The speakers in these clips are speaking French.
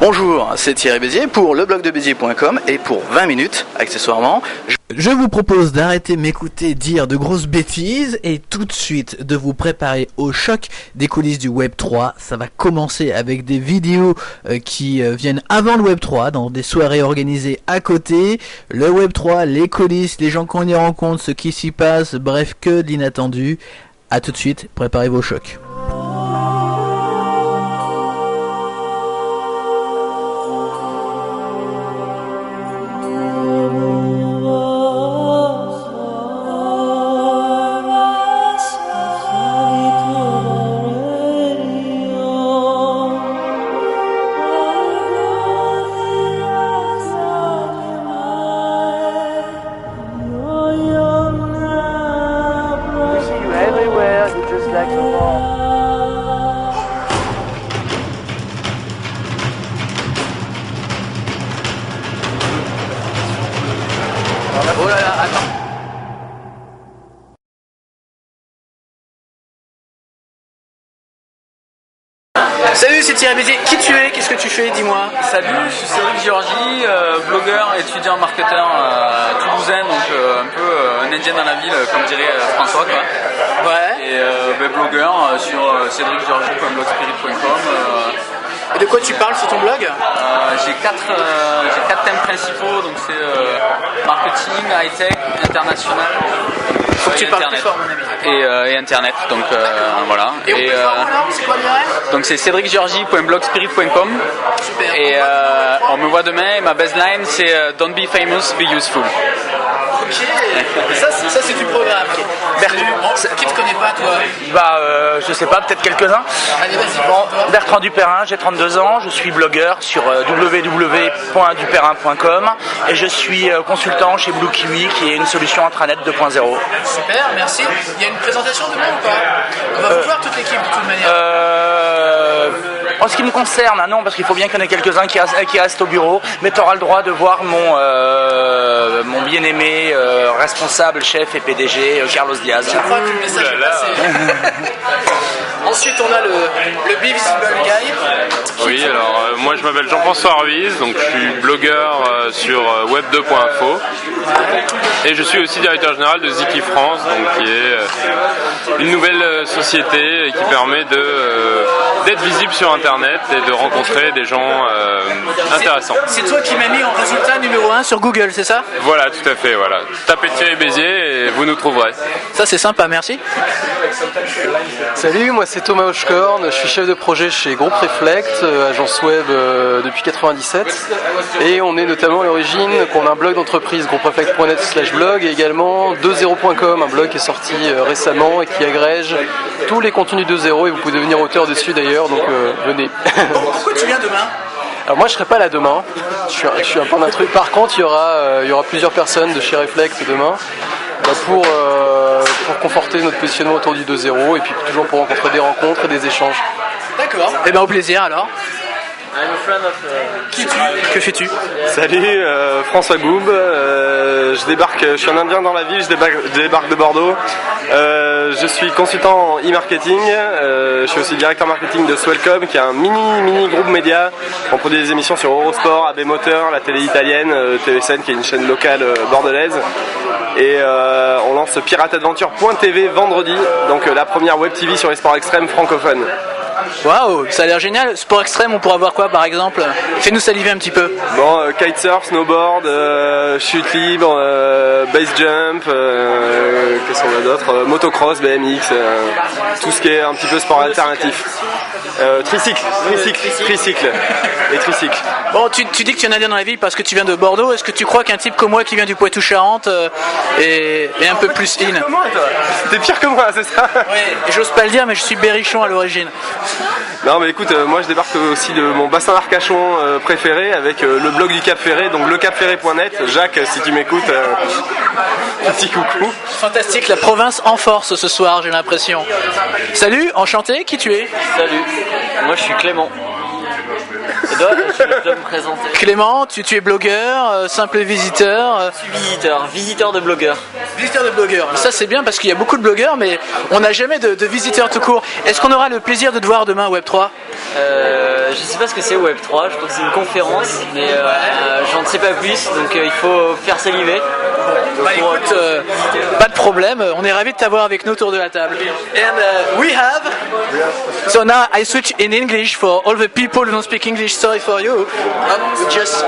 Bonjour, c'est Thierry Bézier pour leblogdebézier.com et pour 20 minutes, accessoirement. Je vous propose d'arrêter m'écouter dire de grosses bêtises et tout de suite de vous préparer au choc des coulisses du Web 3. Ça va commencer avec des vidéos qui viennent avant le Web 3, dans des soirées organisées à côté. Le Web 3, les coulisses, les gens qu'on y rencontre, ce qui s'y passe, bref, que de l'inattendu. A tout de suite, préparez vos chocs. Oh là là, attends. Salut, c'est Thierry Bézier. Qui tu es? Qu'est-ce que tu fais? Dis-moi. Salut, je suis Cédric Georgie, blogueur, étudiant marketeur toulousain, donc un peu un indien dans la ville, comme dirait François, quoi. Ouais. Et blogueur sur cédricgeorgie.blogspirit.com. Et de quoi tu parles sur ton blog? J'ai quatre thèmes principaux, donc c'est marketing, high-tech, international. Faut que tu parles plus fort, mon ami. Et internet, donc voilà. Et on peut voir alors, c'est quoi l'URL? Donc c'est cédricgeorgie.blogspirit.com. Super. Et on me voit demain et ma baseline c'est Don't be famous, be useful. Ok, ça c'est du programme. Qui te connaît pas, toi? Je sais pas, peut-être quelques-uns. Allez, vas-y. Bon, Bertrand Dupérin, j'ai 32 ans, je suis blogueur sur www.dupérin.com et je suis consultant chez Blue Kiwi qui est une solution intranet 2.0. Super, merci. Il y a une présentation demain ou pas? On va vous voir toute l'équipe de toute manière. En ce qui me concerne, non, parce qu'il faut bien qu'il y en ait quelques-uns qui restent au bureau, mais tu auras le droit de voir mon bien-aimé responsable, chef et PDG, Carlos Diaz. Je crois que le message est passé. Ensuite, on a le Be Visible Guy. Oui, alors moi je m'appelle Jean-François Ruiz, donc je suis blogueur sur web2.info et je suis aussi directeur général de Ziki France, donc qui est une nouvelle société qui permet d'être visible sur Internet et de rencontrer des gens intéressants. C'est toi qui m'as mis en résultat numéro 1 sur Google, c'est ça? Voilà, tout à fait, voilà. Tapez Thierry Bézier et vous nous trouverez. Ça c'est sympa, merci. Salut, moi c'est Thomas Hochkorn, je suis chef de projet chez Groupe Reflect, agence web depuis 97, et on est notamment à l'origine qu'on a un blog d'entreprise, groupereflect.net/blog, et également 20.com, un blog qui est sorti récemment et qui agrège tous les contenus 2.0 et vous pouvez devenir auteur dessus d'ailleurs, donc venez. Pourquoi tu viens demain? Alors moi je serai pas là demain, je suis un peu d'un truc. Par contre il y aura plusieurs personnes de chez Reflect demain pour conforter notre positionnement autour du 2.0 et puis toujours pour rencontrer des rencontres et des échanges. D'accord, et ben au plaisir alors. Qui es-tu? Que fais-tu? Salut, François Goub, je suis un indien dans la ville, je débarque de Bordeaux. Je suis consultant en e-marketing, je suis aussi directeur marketing de Swellcom qui est un mini groupe média. On produit des émissions sur Eurosport, AB Moteur, la télé italienne, TV5 qui est une chaîne locale bordelaise. Et on lance pirateadventure.tv vendredi, donc la première web TV sur les sports extrêmes francophones. Waouh, ça a l'air génial. Sport extrême, on pourra voir quoi par exemple? Fais-nous saliver un petit peu. Bon, kitesurf, snowboard, chute libre, base jump, qu'est-ce qu'on a d'autre? Motocross, BMX, tout ce qui est un petit peu sport alternatif. Tricycle. Et tricycle. Bon, tu dis que tu es un indien dans la ville parce que tu viens de Bordeaux. Est-ce que tu crois qu'un type comme moi qui vient du Poitou-Charentes est un peu plus in? T'es pire que moi, c'est ça? Oui, j'ose pas le dire, mais je suis berrichon à l'origine. Non mais écoute, moi je débarque aussi de mon bassin d'Arcachon préféré avec le blog du Cap Ferré, donc lecapferré.net. Jacques, si tu m'écoutes, petit coucou. Fantastique, la province en force ce soir, j'ai l'impression. Salut, enchanté, qui tu es? Salut, moi je suis Clément. Et toi, tu dois me présenter. Clément, tu es blogueur, simple visiteur. Je suis visiteur de blogueur. Visiteur de blogueur. Ça c'est bien parce qu'il y a beaucoup de blogueurs, mais on n'a jamais de visiteurs tout court. Est-ce qu'on aura le plaisir de te voir demain Web3? Je sais pas ce que c'est Web3, je crois que c'est une conférence, mais j'en sais pas plus, donc il faut faire saliver. Bah écoute, pas de problème, on est ravis de t'avoir avec nous autour de la table. And we have... So now I switch in English for all the people who don't speak English, sorry for you. Just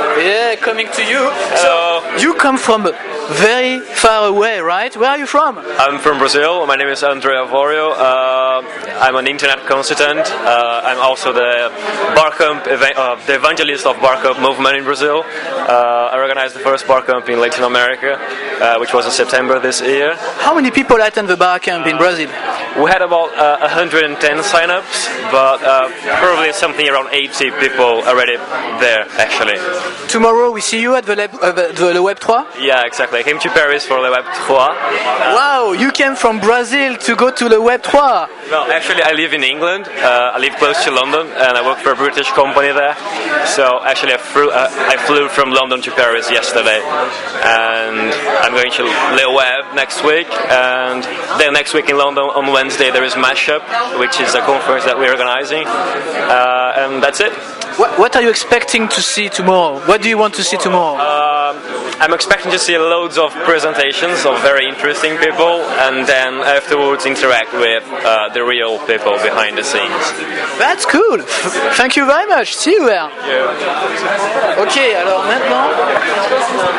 coming to you. So you come from very far away, right? Where are you from? I'm from Brazil. My name is Andrea Vorio. I'm an internet consultant. I'm also the Barcamp the evangelist of Barcamp movement in Brazil. I organized the first Barcamp in Latin America, which was in September this year. How many people attend the Barcamp in Brazil? We had about 110 sign-ups, but probably something around 80 people already there, actually. Tomorrow we see you at the Web3? Yeah, exactly. I came to Paris for the Web3. Wow, you came from Brazil to go to the Web3? Well, actually, I live in England. I live close to London, and I work for a British company there. So, actually, I flew from London to Paris yesterday, and I'm going to Le Web next week. And then next week in London on Wednesday there is Mashup, which is a conference that we're organizing, and that's it. What are you expecting to see tomorrow? What do you want to see tomorrow? I'm expecting to see loads of presentations of very interesting people, and then afterwards interact with the real people behind the scenes. That's cool. Thank you very much. See you there. Yeah. Ok, alors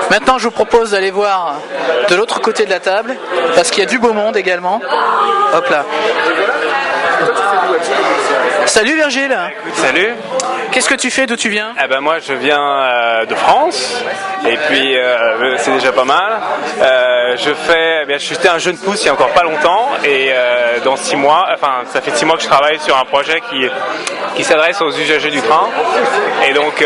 maintenant je vous propose d'aller voir de l'autre côté de la table, parce qu'il y a du beau monde également. Hop là. Salut Virgile. Salut. Qu'est-ce que tu fais? D'où tu viens? Eh ben moi je viens de France et puis c'est déjà pas mal. J'étais un jeune pousse il y a encore pas longtemps et dans 6 mois, enfin ça fait 6 mois que je travaille sur un projet qui s'adresse aux usagers du train. Et donc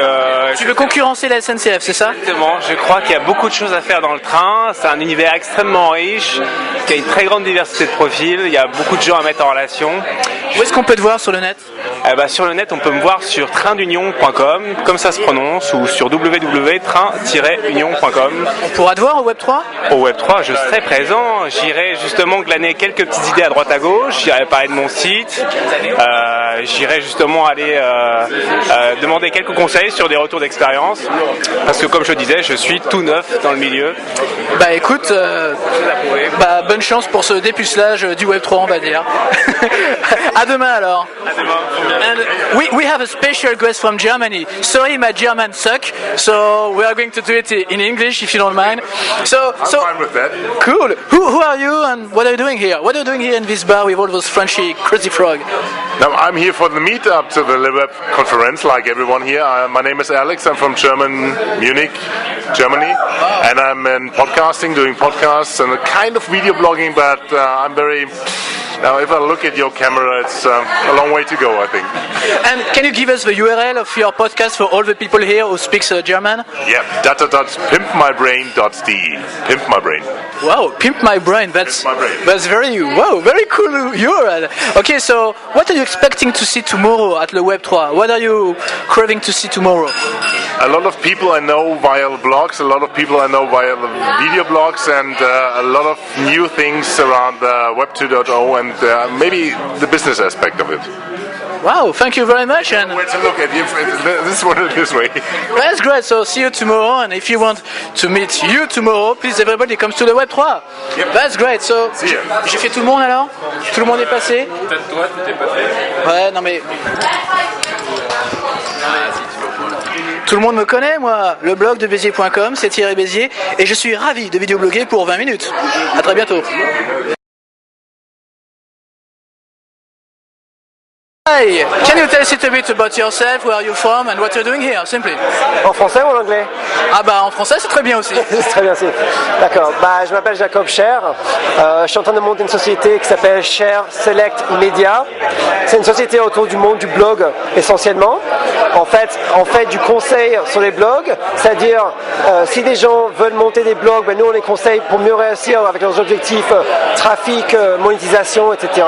tu veux concurrencer la SNCF, c'est ça? Exactement. Je crois qu'il y a beaucoup de choses à faire dans le train. C'est un univers extrêmement riche, qui a une très grande diversité de profils. Il y a beaucoup de gens à mettre en relation. Où est-ce qu'on peut te voir sur le net? Sur le net, on peut me voir sur traindunion.com, comme ça se prononce, ou sur www.train-union.com. On pourra te voir au Web3? Au Web3, je serai présent. J'irai justement glaner quelques petites idées à droite à gauche. J'irai parler de mon site. J'irai justement aller demander quelques conseils sur des retours d'expérience. Parce que comme je disais, je suis tout neuf dans le milieu. Bah écoute, bonne chance pour ce dépucelage du Web3, on va dire. À demain alors. À demain. And we have a special guest from Germany. Sorry, my German suck, so we are going to do it in English if you don't mind. So I'm fine with that. Cool. Who are you and what are you doing here? What are you doing here in this bar with all those Frenchy crazy frog? Now I'm here for the meetup to the LibWeb conference, like everyone here. My name is Alex. I'm from Munich, Germany, and I'm in podcasting, doing podcasts and a kind of video blogging. But I'm very now. If I look at your camera, it's a long way to go, I think. And can you give us the URL of your podcast for all the people here who speaks German? Yeah, pimpmybrain.de. Pimp my brain. Wow, pimp my brain. That's very cool URL. Okay, so what are you expecting to see tomorrow at the Web3? What are you craving to see tomorrow? A lot of people I know via blogs, a lot of people I know via the video blogs, and a lot of new things around Web 2.0 and maybe the business aspect of it. Wow, thank you very much. And where to look at this one this way. That's great. So see you tomorrow. And if you want to meet you tomorrow, please everybody comes to the Web3. Yep. That's great. So j'ai fait tout le monde alors. Tout le monde est passé. Peut-être toi, tu t'es pas fait. Ouais, non mais. Tout le monde me connaît, moi. Le blog de Béziers.com, c'est Thierry Béziers, et je suis ravi de vidéobloguer pour 20 minutes. À très bientôt. Hi, can you tell us a bit about yourself, where are you from and what you're doing here, simply? En français ou en anglais? Ah bah en français c'est très bien aussi. C'est très bien aussi. D'accord. Je m'appelle Jacob Cher. Je suis en train de monter une société qui s'appelle Cher Select Media. C'est une société autour du monde du blog essentiellement. En fait, on fait du conseil sur les blogs, c'est-à-dire si des gens veulent monter des blogs, nous on les conseille pour mieux réussir avec leurs objectifs trafic, monétisation, etc.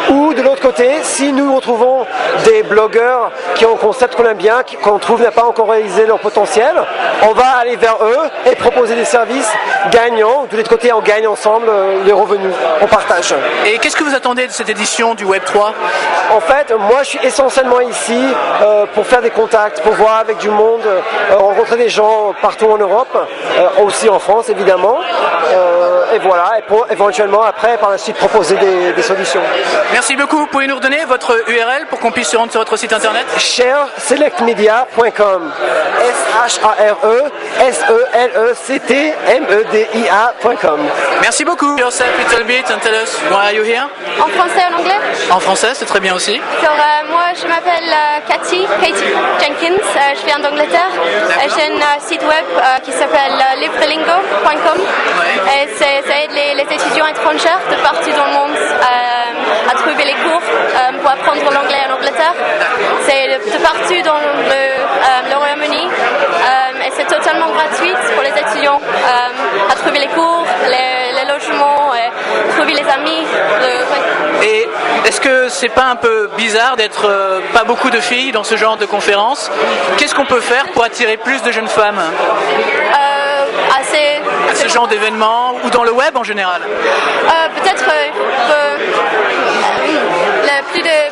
Ou de l'autre côté, si nous retrouvons des blogueurs qui ont un concept qu'on aime bien, qu'on trouve n'a pas encore réalisé leur potentiel, on va aller vers eux et proposer des services gagnants. De l'autre côté, on gagne ensemble les revenus, on partage. Et qu'est-ce que vous attendez de cette édition du Web 3? En fait, moi je suis essentiellement ici pour faire des contacts, pour voir avec du monde, rencontrer des gens partout en Europe, aussi en France évidemment, et voilà, et pour éventuellement après par la suite proposer des solutions. Merci beaucoup. Pouvez nous redonner votre URL pour qu'on puisse se rendre sur votre site internet? ShareSelectMedia.com, ShareSelectMedia.com. Merci beaucoup. Yourself a little bit and tell us why are you here? En français, en anglais? En français, c'est très bien aussi. Alors, moi, je m'appelle Katie Jenkins, je viens d'Angleterre. J'ai un site web qui s'appelle livethelingo.com et ça aide les étudiants étrangers de partout dans le monde à trouver les cours pour apprendre l'anglais en Angleterre. C'est de partout dans le Royaume-Uni et c'est totalement gratuit pour les étudiants à trouver les cours, les logements, et trouver les amis. Et est-ce que c'est pas un peu bizarre d'être pas beaucoup de filles dans ce genre de conférence? Qu'est-ce qu'on peut faire pour attirer plus de jeunes femmes à ce genre d'événements ou dans le web en général? Peut-être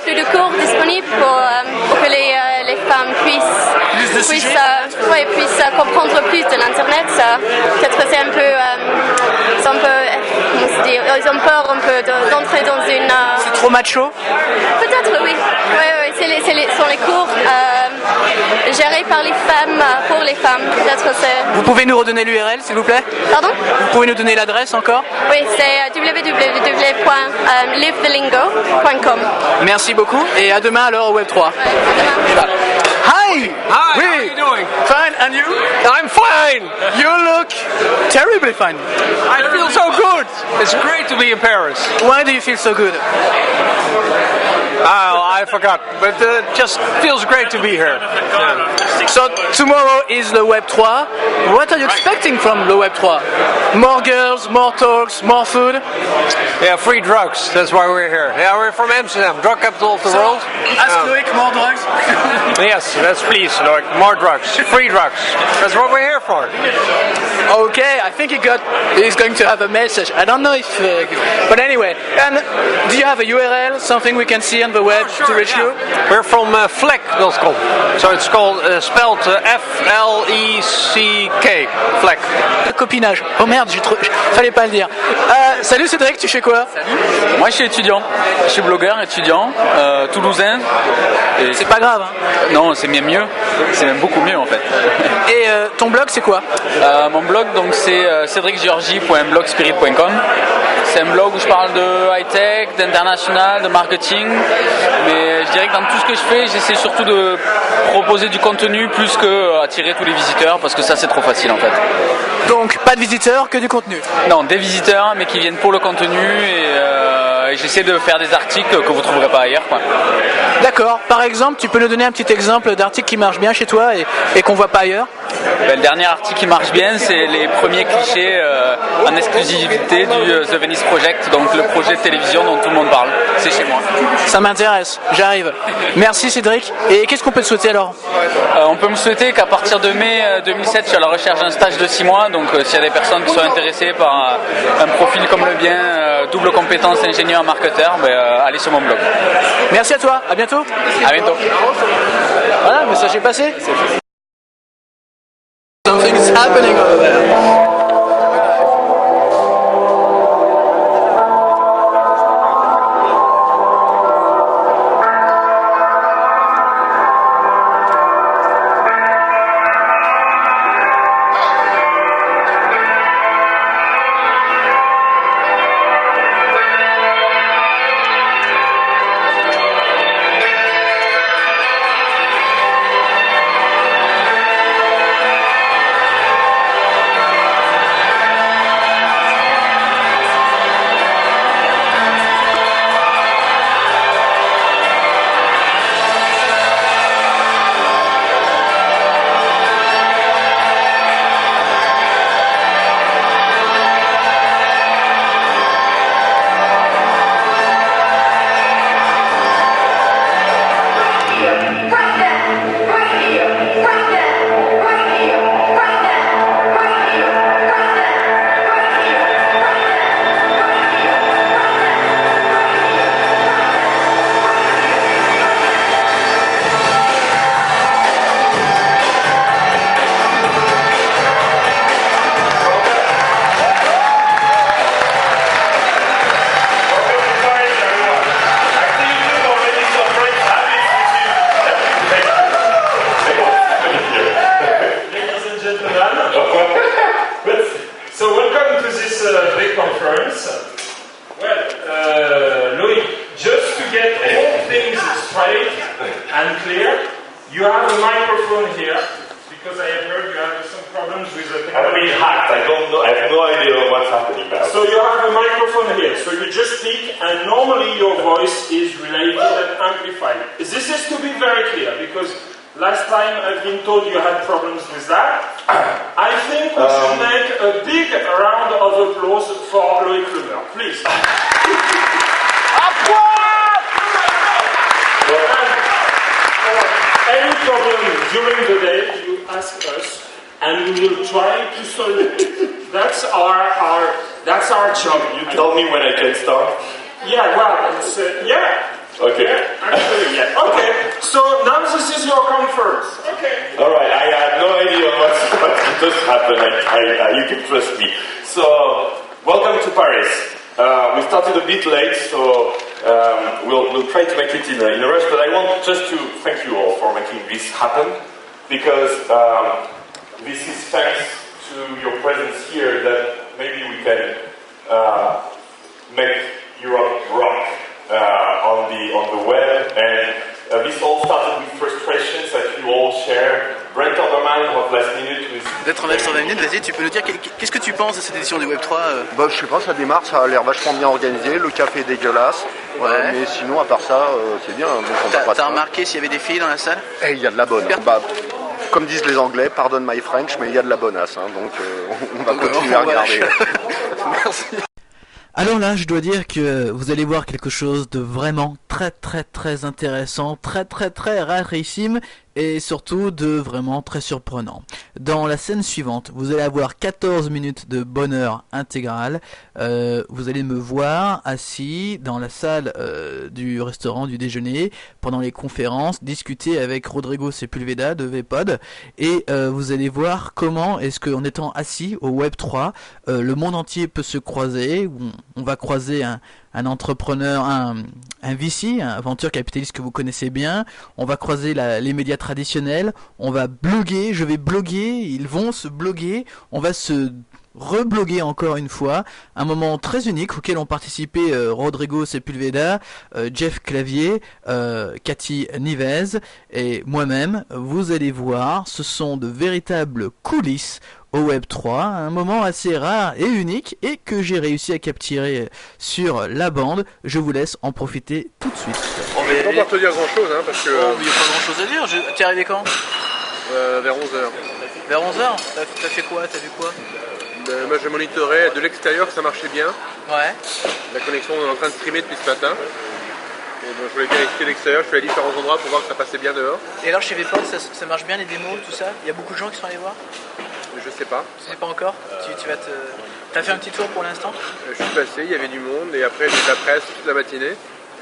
plus de cours disponibles pour que les femmes puissent comprendre plus de l'internet. Peut-être c'est un peu ils ont peur un peu d'entrer dans une... C'est trop macho? Peut-être oui. Sont les cours gérés par les femmes pour les femmes. Peut-être c'est... Vous pouvez nous redonner l'URL s'il vous plaît? Pardon? Vous pouvez nous donner l'adresse encore? Oui, c'est www.livethelingo.com. Merci beaucoup et à demain alors au Web 3. Ouais, à demain. Hi! Hi, how are you doing? Fine, and you? I'm fine! You look terribly fine. I feel so good! It's great to be in Paris. Why do you feel so good? I forgot, but it just feels great to be here. Yeah. So tomorrow is the Web 3. What are you expecting from the Web 3? More girls, more talks, more food? Yeah, free drugs. That's why we're here. Yeah, we're from Amsterdam, drug capital of the world. Ask Loic, more drugs? Yes, that's please, Loic. More drugs, free drugs. That's what we're here for. Okay, I think he's going to have a message. I don't know if... but anyway, and do you have a URL, something we can see on the web to reach you? We're from Fleck.com. So it's called, spelled F-L-E-C-K. Fleck. Copinage. Oh merde, fallait pas le dire. Salut Cédric, tu fais quoi? Moi je suis étudiant. Je suis blogueur étudiant, toulousain. Et... C'est pas grave, hein? Non, c'est même mieux. C'est même beaucoup mieux en fait. Et ton blog c'est quoi? Mon blog donc c'est cedricgeorgie.blogspirit.com. C'est un blog où je parle de high-tech, d'international, de marketing. Mais je dirais que dans tout ce que je fais, j'essaie surtout de proposer du contenu plus que attirer tous les visiteurs parce que ça c'est trop facile en fait. Donc pas de visiteurs, que du contenu? Non, des visiteurs mais qui viennent pour le contenu et j'essaie de faire des articles que vous trouverez pas ailleurs, quoi. D'accord. Par exemple, tu peux nous donner un petit exemple d'article qui marche bien chez toi et qu'on voit pas ailleurs? Le dernier article qui marche bien, c'est les premiers clichés en exclusivité du The Venice Project, donc le projet de télévision dont tout le monde parle. C'est chez moi. Ça m'intéresse, j'arrive. Merci Cédric. Et qu'est-ce qu'on peut te souhaiter alors? On peut me souhaiter qu'à partir de mai 2007, je suis à la recherche d'un stage de 6 mois, donc s'il y a des personnes qui sont intéressées par un profil comme le mien, double compétence ingénieur marketeur, allez sur mon blog. Merci à toi, à bientôt. À bientôt. Voilà, le message est passé. Something's happening over there. and clear. You have a microphone here, because I have heard you have some problems with the technology. I've been hacked. I don't know. I have no idea what's happening now. So you have a microphone here. So you just speak, and normally your voice is related and amplified. This is to be very clear, because last time I've been told you had problems with that. I think we should make a big round of applause for Loïc Lemer. Please. Any problem during the day, you ask us, and we will try to solve it. That's our job. You tell me when I can start. Yeah, well, it's, yeah. Okay. Yeah, actually, yeah. Okay, so now this is your conference. Okay. All right, I had no idea what just happened. You can trust me. So, welcome to Paris. We started a bit late, so we'll try to make it in a rush, but I want just to thank you all for making this happen, because this is thanks to your presence here that maybe we can make Europe rock on the web, and this all started with frustrations that you all share. Brent Oberman of Last Minute. D'être en live sur 20 minutes, vas-y, tu peux nous dire qu'est-ce que tu penses de cette édition du Web3 Je sais pas, ça démarre, ça a l'air vachement bien organisé, le café est dégueulasse, mais sinon à part ça, c'est bien. T'as remarqué s'il y avait des filles dans la salle? Il y a de la bonne. Comme disent les Anglais, pardon my French, mais il y a de la bonasse, donc on va continuer à regarder. Merci. Alors là, je dois dire que vous allez voir quelque chose de vraiment très intéressant, très rarissime, et surtout de vraiment très surprenant. Dans la scène suivante, vous allez avoir 14 minutes de bonheur intégral. Vous allez me voir assis dans la salle du restaurant du déjeuner pendant les conférences, discuter avec Rodrigo Sepulveda de Vpod, et vous allez voir comment est-ce qu'en étant assis au Web3, le monde entier peut se croiser. On va croiser un entrepreneur, un VC, un aventure capitaliste que vous connaissez bien. On va croiser les médias traditionnels. On va bloguer, je vais bloguer, ils vont se bloguer. On va se rebloguer encore une fois. Un moment très unique auquel ont participé Rodrigo Sepulveda, Jeff Clavier, Cathy Nivez et moi-même. Vous allez voir, ce sont de véritables coulisses au Web3, un moment assez rare et unique et que j'ai réussi à capturer sur la bande. Je vous laisse en profiter tout de suite. On va pas te dire grand chose, parce que... il n'y a pas grand chose à dire. T'es arrivé quand? Vers 11h. Vers 11h? T'as fait quoi? T'as vu quoi? Moi je monitorais de l'extérieur que ça marchait bien. Ouais. La connexion, on est en train de streamer depuis ce matin. Et donc je voulais vérifier l'extérieur, je suis allé à différents endroits pour voir que ça passait bien dehors. Et alors chez Vpod, ça marche bien les démos, tout ça? Il y a beaucoup de gens qui sont allés voir? Je sais pas. Tu sais pas encore? T'as fait un petit tour pour l'instant? Je suis passé, il y avait du monde et après j'ai de la presse toute la matinée.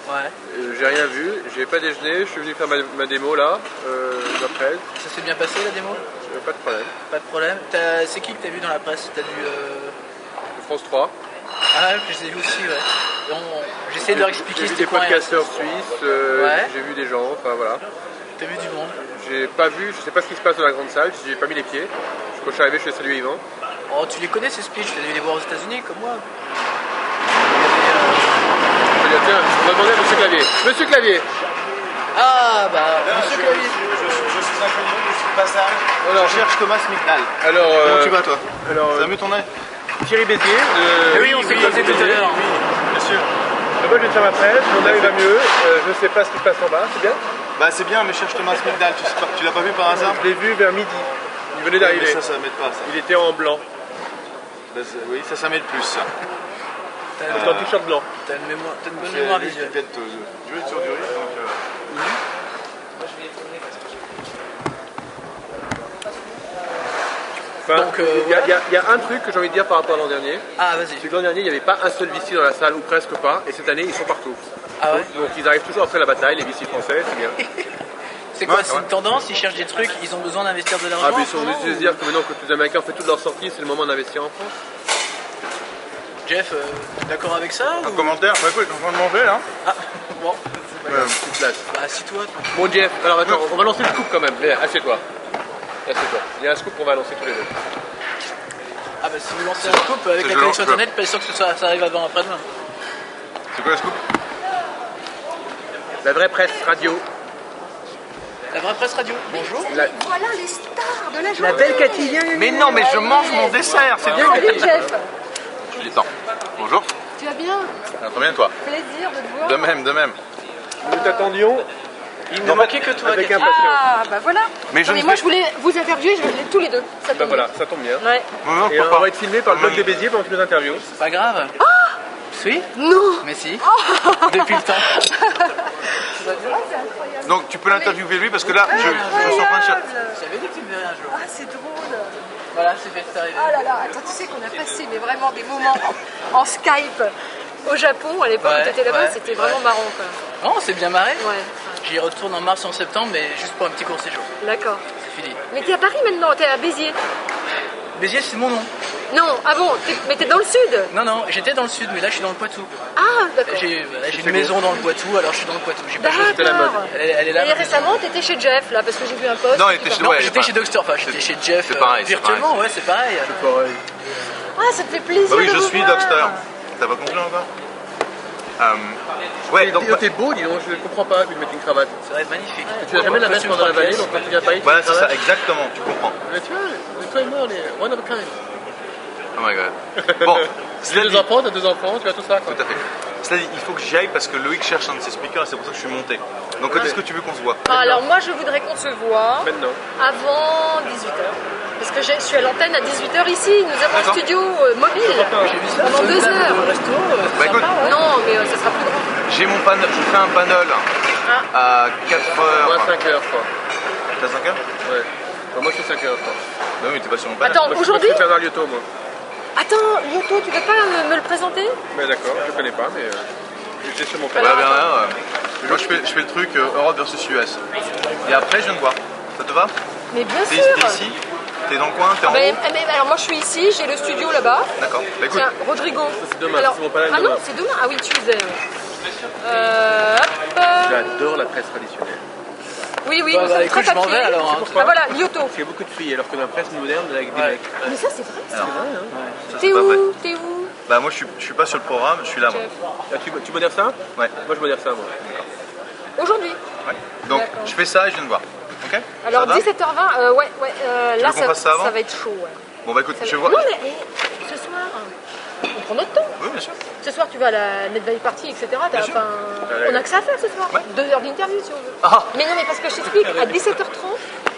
Ouais. J'ai rien vu, j'ai pas déjeuné, je suis venu faire ma démo là, la presse. Ça s'est bien passé la démo? Pas de problème. Pas de problème. C'est qui que t'as vu dans la presse? T'as vu France 3. Ah ouais, je les ai vus aussi, ouais. J'essaie de leur expliquer c'était quoi. J'ai vu des podcasteurs suisses, j'ai vu des gens, enfin voilà. T'as vu du monde? J'ai pas vu, je sais pas ce qui se passe dans la grande salle, j'ai pas mis les pieds. Quand je suis arrivé, je suis salué Yvan. Oh, tu les connais ces speeches? Tu as dû les voir aux États-Unis comme moi. On va demander à Monsieur Clavier. Monsieur Clavier! Ah bah, Monsieur Clavier! Je suis inconnu, je suis de passage. Alors, je cherche Thomas Migdal. Alors, comment tu vas toi? Ça va mieux ton œil? Thierry Bézier. Oui, on s'est croisé tout à l'heure. Oui, bien sûr. Moi, je vais faire ma presse, mon œil va mieux. Je sais pas ce qui se passe en bas, c'est bien? Bah, c'est bien, mais je cherche Thomas Migdal. Tu l'as pas vu par hasard? Je l'ai vu vers midi. Il venait d'arriver. Ça m'aide pas, ça. Il était en blanc. Oui, ça m'aide plus, ça. C'est un t-shirt blanc. T'as une bonne mémoire visuelle. Je vais être sur du risque, donc... Moi, je vais y tourner parce que... Il y a un truc que j'ai envie de dire par rapport à l'an dernier. Ah, vas-y. C'est que l'an dernier, il n'y avait pas un seul VC dans la salle, ou presque pas, et cette année, ils sont partout. Ah ouais? Donc ils arrivent toujours après la bataille, les VC français, c'est bien. C'est quoi, c'est une tendance? Ils cherchent des trucs, ils ont besoin d'investir de l'argent? Ah, mais ils sont obligés de se dire que maintenant que tous les Américains ont fait toutes leurs sorties, c'est le moment d'investir en France. Jeff, d'accord avec ça? Un commentaire? Bah écoute, on va manger là. Ah, bon. Petite place. Bah, assis-toi. Bon, Jeff, alors attends, on va lancer le scoop quand même. Viens, assieds-toi. Assieds-toi. Il y a un scoop qu'on va lancer tous les deux. Ah, bah si vous lancez un scoop avec la connexion internet, pas sûr que ça arrive avant après-demain. C'est quoi le scoop? La vraie presse radio. La vraie presse radio. Bonjour. Voilà les stars de la journée. La belle Cathy. Mais non, mais je mange mon dessert, c'est bien. Salut Jeff. Je dis tant. Bonjour. Tu vas bien? Très bien, toi. Plaisir de te voir. De même, de même. Nous t'attendions. Il ne manquait que toi, avec Cathy. impatience. Ah bah voilà. Mais je Non, ne moi vais- je voulais vous interviewer, je voulais tous les deux. Ça tombe Bah voilà, bien. ça tombe bien. Ouais. Non, Et on va être filmé par le blog de Béziers pendant que tu nous interviews. C'est pas grave. Si. Non. Mais si. Oh. Depuis le temps. Donc tu peux l'interviewer lui parce que là, je suis en train de chercher. J'avais dit que tu me verrais un jour. Ah c'est drôle. Voilà, c'est fait, c'est arrivé. Ah là là, attends, tu sais qu'on a passé mais vraiment des moments en Skype au Japon à l'époque où tu étais là-bas, c'était vraiment marrant quoi. Non, on s'est bien marré. Ouais. J'y retourne en mars, en septembre, mais juste pour un petit court séjour. D'accord. C'est fini. Mais t'es à Paris maintenant, t'es à Béziers. Béziers, c'est mon nom. Non, ah bon, mais t'es dans le sud. Non, non, j'étais dans le sud, mais là, je suis dans le Poitou. Ah d'accord. J'ai une maison dans le Poitou, alors je suis dans le Poitou. J'ai pas choisi. D'accord. Elle est là. Et récemment, t'étais chez Jeff là, parce que j'ai vu un post. Non, il était chez- Non, ouais, j'étais c'est chez Dogster, enfin, j'étais chez Jeff c'est pareil, c'est virtuellement, pareil. ouais, c'est pareil. Ah, ça te fait plaisir. Bah oui, de je vous suis voir. Dogster. T'as pas compris encore Ouais, donc T'es beau, dis donc, je ne comprends pas, vu de mettre une cravate. Ça va être magnifique. Tu n'as jamais la mettre pendant la vallée, donc quand tu viens à Paris, voilà, tu c'est ça, cravates. exactement, tu comprends. Mais tu vois, toi et moi, on est one of a kind. Oh my god. Bon, Tu as deux enfants, tu as tout ça quoi. tout à fait. Cela dit, il faut que j'y aille parce que Loïc cherche un de ses speakers et c'est pour ça que je suis monté. Donc quand est-ce que tu veux qu'on se voit Ah, alors moi je voudrais qu'on se voit Maintenant. avant 18h. Parce que je suis à l'antenne à 18h ici, nous avons un D'accord. studio mobile pendant 2 heures. Bah écoute, Non, mais ça sera plus grand. j'ai mon panel, je fais un panel à 4h. Moi 5h quoi. T'as 5h Ouais. Bah, moi je fais 5h quoi. Non mais t'es pas sur mon panel. Attends, Moi, aujourd'hui je suis Bernard Liotto moi. Attends, Lyoto, tu veux pas me le présenter? Mais d'accord, je connais pas, mais j'étais sur mon Voilà, panel. Bernard, moi je fais le truc Europe versus US. Et après je viens de voir. Ça te va Mais bien T'es sûr. ici T'es dans le coin T'es en Mais, haut alors moi je suis ici, j'ai le studio là-bas. D'accord. Bah écoute, Tiens, Rodrigo. C'est demain, Alors, c'est mon panel ah demain. non, c'est demain. Ah oui, Tuesday. Hop. J'adore la presse traditionnelle. Oui, oui, Bah, nous bah, sommes écoute, très je m'en vais, papier. alors, hein. Ah voilà, Lyoto. Parce qu'il y a beaucoup de filles, alors que la presse moderne, avec des mecs. Mais ça c'est vrai, ça. alors, ça, c'est T'es pas vrai. où? T'es où? Bah moi je suis pas sur le programme, je suis là moi. Ah, tu modères ça? Ouais. Moi je modère ça moi. Aujourd'hui. Ouais. Donc D'accord. je fais ça et je viens de voir. Ok Alors Ça va 17h20, ouais, là veux qu'on fasse ça avant va être chaud. Ouais. Bon bah écoute, Ça je va- vois. Non mais ce soir, on prend notre temps. Oui bien sûr. Ce soir tu vas à la Net Valley Party, etc. Bien sûr. On a que ça à faire ce soir. 2 heures d'interview si on veut. Ah. Mais non mais parce que je t'explique, à 17h30,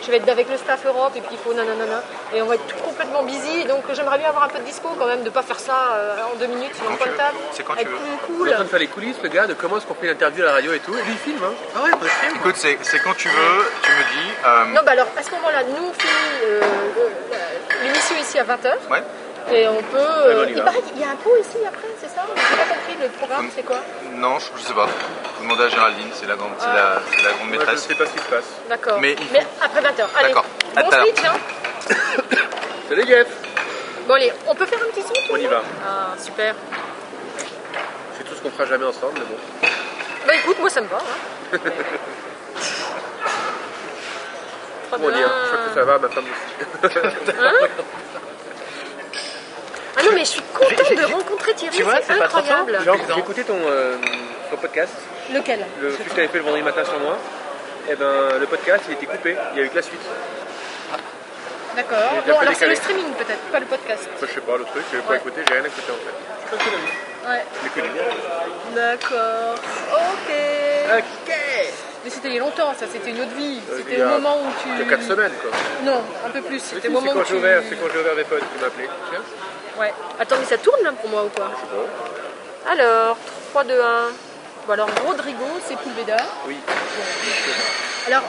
je vais être avec le staff Europe et puis il faut nanana. Et on va être tout complètement busy. Donc j'aimerais bien avoir un peu de dispo quand même, de pas faire ça en 2 minutes sur un coin de table. C'est quand tu Être veux. cool. Il est en train de faire les coulisses, le gars, de comment est-ce qu'on fait l'interview à la radio et tout. Et lui il filme hein. Ah ouais, bah, je Écoute, c'est quand tu veux, tu me dis. Non bah alors à ce moment-là, nous on finit l'émission ici à 20h. Ouais. Et on peut. ben, on y il va. paraît qu'il y a un pot ici après, c'est ça? J'ai pas compris, le programme c'est quoi? Non, je sais pas. Vous demandez à Géraldine, c'est la grande, c'est la grande Moi je ne maîtresse. sais pas ce qui se passe. D'accord. Mais Mais, il faut- après 20h. Allez. D'accord. À Bon tout à l'heure. switch, hein. Salut Jeff. Bon allez, on peut faire un petit son? On y va. Ah super. C'est tout ce qu'on fera jamais ensemble, mais bon. Bah écoute, moi ça me va. Hein. Très Comment bien. dire, je crois que ça va, ma femme aussi. Hein? Ah non mais je suis contente de rencontrer Thierry, Tu vois, c'est c'est pas trop incroyable. J'ai écouté ton podcast, Lequel? le truc que tu avais fait le vendredi matin sur moi. Et ben le podcast il était coupé, il n'y a eu que la suite. D'accord. Il était un Bon peu alors c'est le décalé. streaming peut-être, pas le podcast. Moi, je sais pas le truc, j'ai pas Ouais. écouté, j'ai rien écouté en fait. Je sais pas ce que t'as dit. Ouais. Mais connais bien. D'accord. Ok. Ok. Mais c'était il y a longtemps, ça, c'était une autre vie. Il C'était y a- au moment où tu. Il y a 4 semaines quoi. Non, un peu plus. Mais C'était si, au moment où c'est tu. quand j'ai ouvert mes potes qui m'appelaient. Tiens. Ouais. Attends, mais ça tourne là pour moi ou quoi? Alors, 3, 2, 1. Bon, alors, Rodrigo, c'est Poulveda. Oui. Alors,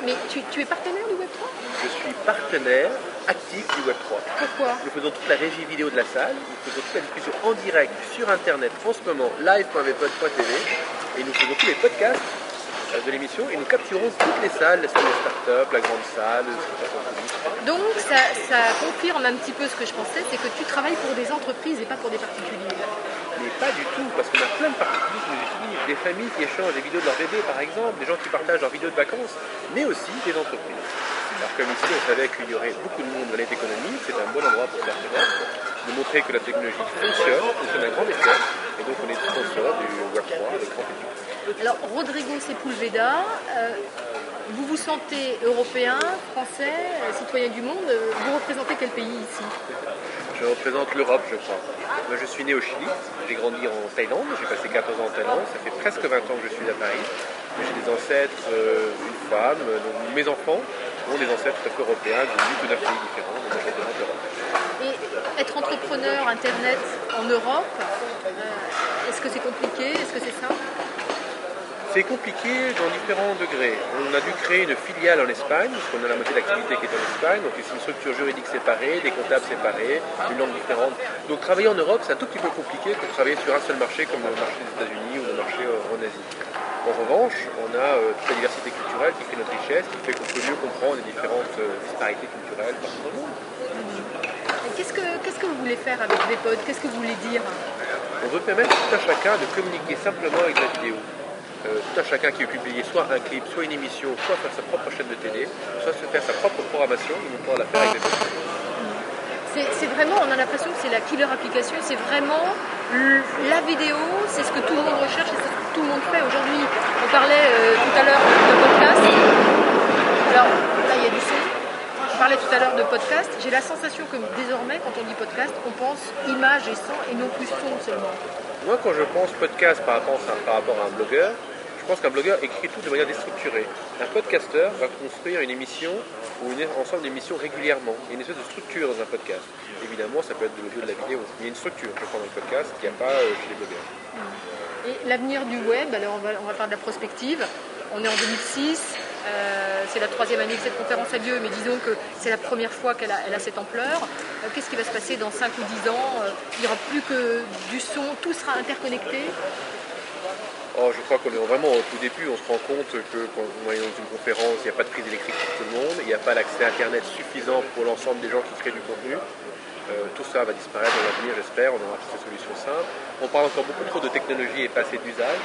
mais tu es partenaire du Web3? Je suis partenaire actif du Web3. Pourquoi? Nous faisons toute la régie vidéo de la salle, nous faisons toute la diffusion en direct sur internet en ce moment, live.webpod.tv, et nous faisons tous les podcasts de l'émission et nous capturons toutes les salles des startups, la grande salle, le public. Donc, ça confirme un petit peu ce que je pensais, c'est que tu travailles pour des entreprises et pas pour des particuliers. Mais pas du tout, parce qu'on a plein de particuliers qui nous utilisent, des familles qui échangent des vidéos de leurs bébés par exemple, des gens qui partagent leurs vidéos de vacances, mais aussi des entreprises. Alors comme ici on savait qu'il y aurait beaucoup de monde dans cette économie, c'est un bon endroit pour faire de montrer que la technologie fonctionne un grand essai, et donc on est sponsor du Web3 avec grand public. Alors, Rodrigo Sepulveda, vous vous sentez européen, français, citoyen du monde. Vous représentez quel pays ici? Je représente l'Europe, je crois. Moi, je suis né au Chili, j'ai grandi en Thaïlande, j'ai passé 14 ans en Thaïlande, ça fait presque 20 ans que je suis à Paris. J'ai des ancêtres, une femme, donc mes enfants ont des ancêtres tout à fait européens, venus de 9 pays différents, donc je représente l'Europe. Et être entrepreneur Internet en Europe, est-ce que c'est compliqué? Est-ce que c'est simple? C'est compliqué dans différents degrés. On a dû créer une filiale en Espagne, parce qu'on a la moitié de l'activité qui est en Espagne, donc c'est une structure juridique séparée, des comptables séparés, une langue différente. Donc travailler en Europe, c'est un tout petit peu compliqué que de travailler sur un seul marché comme le marché des États-Unis ou le marché en Asie. En revanche, on a toute la diversité culturelle qui fait notre richesse, qui fait qu'on peut mieux comprendre les différentes disparités culturelles partout dans le monde. Qu'est-ce que vous voulez faire avec VPod? Qu'est-ce que vous voulez dire? On veut permettre à tout un chacun de communiquer simplement avec la vidéo. Tout un chacun qui veut publier soit un clip, soit une émission, soit faire sa propre chaîne de télé, soit se faire sa propre programmation, ils vont pouvoir la faire avec VPod. C'est vraiment, on a l'impression que c'est la killer application, c'est vraiment la vidéo, c'est ce que tout le monde recherche et c'est ce que tout le monde fait aujourd'hui. On parlait tout à l'heure de podcast. Alors là, il y a du son. On parlait tout à l'heure de podcast. J'ai la sensation que désormais, quand on dit podcast, on pense image et son et non plus son seulement. Moi, quand je pense podcast par rapport à un blogueur, je pense qu'un blogueur écrit tout de manière déstructurée. Un podcasteur va construire une émission ou un ensemble d'émissions régulièrement. Il y a une espèce de structure dans un podcast. Évidemment, ça peut être de l'audio, de la vidéo. Il y a une structure, je crois, dans le podcast qu'il n'y a pas chez les blogueurs. Et l'avenir du web, alors on va faire de la prospective. On est en 2006, c'est la 3e année que cette conférence a lieu, mais disons que c'est la première fois qu'elle a cette ampleur. Qu'est-ce qui va se passer dans 5 ou 10 ans? Il n'y aura plus que du son, tout sera interconnecté. Oh, je crois qu'on est vraiment au tout début, on se rend compte que quand on est dans une conférence, il n'y a pas de prise électrique pour tout le monde, il n'y a pas l'accès à Internet suffisant pour l'ensemble des gens qui créent du contenu. Tout ça va disparaître dans l'avenir, j'espère, on aura toutes ces solutions simples. On parle encore beaucoup trop de technologie et pas assez d'usage,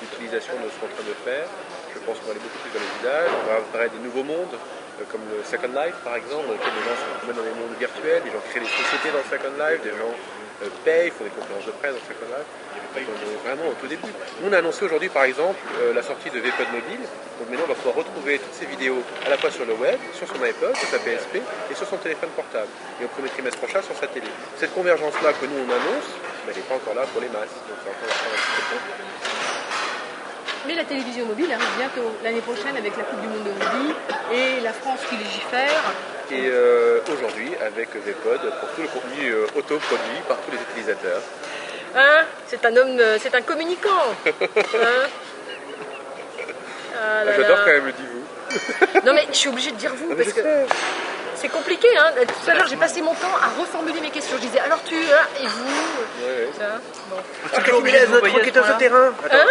d'utilisation de ce qu'on est en train de faire. Je pense qu'on va aller beaucoup plus dans les usages, on va apparaître des nouveaux mondes, comme le Second Life par exemple, dans lequel les gens se promènent dans des mondes virtuels, des gens créent des sociétés dans le Second Life, des gens payent, font des conférences de presse dans le Second Life. On est vraiment au tout début. Nous, on a annoncé aujourd'hui par exemple la sortie de VPod mobile, donc maintenant on va pouvoir retrouver toutes ces vidéos à la fois sur le web, sur son iPod, sur sa PSP et sur son téléphone portable, et au premier trimestre prochain sur sa télé. Cette convergence-là que nous on annonce, elle n'est pas encore là pour les masses, donc ça va encore un petit peu de temps. Mais la télévision mobile arrive bientôt, l'année prochaine avec la Coupe du Monde de rugby et la France qui légifère. Et aujourd'hui avec VPod pour tout le contenu autoproduit par tous les utilisateurs. Hein? C'est un homme, c'est un communicant. Hein? Ah là J'adore là. quand même le dit vous. Non mais je suis obligée de dire vous parce que c'est compliqué. Hein? Tout à l'heure j'ai passé mon temps à reformuler mes questions. Je disais alors tu et vous. Ouais. Ça, bon. Toujours obligé de notre enquêteuse de terrain. Hein?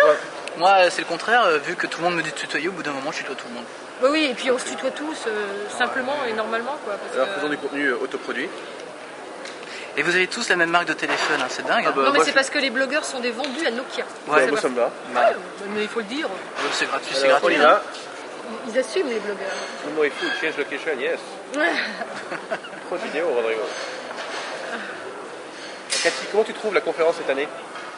Moi, c'est le contraire. Vu que tout le monde me dit de tutoyer, au bout d'un moment, je tutoie tout le monde. Bah oui, et puis on se tutoie tous simplement et normalement quoi. Parce Alors que... faisons du contenu autoproduit. Et vous avez tous la même marque de téléphone, hein, c'est dingue. non mais c'est parce que les blogueurs sont des vendus à Nokia. Ouais, moi ça me va. Ouais, mais il faut le dire. C'est gratuit, c'est Alors, gratuit. on y va. Ils assument les blogueurs. No more food, change location, yes. Trop de vidéos, Rodrigo. Cathy, comment tu trouves la conférence cette année?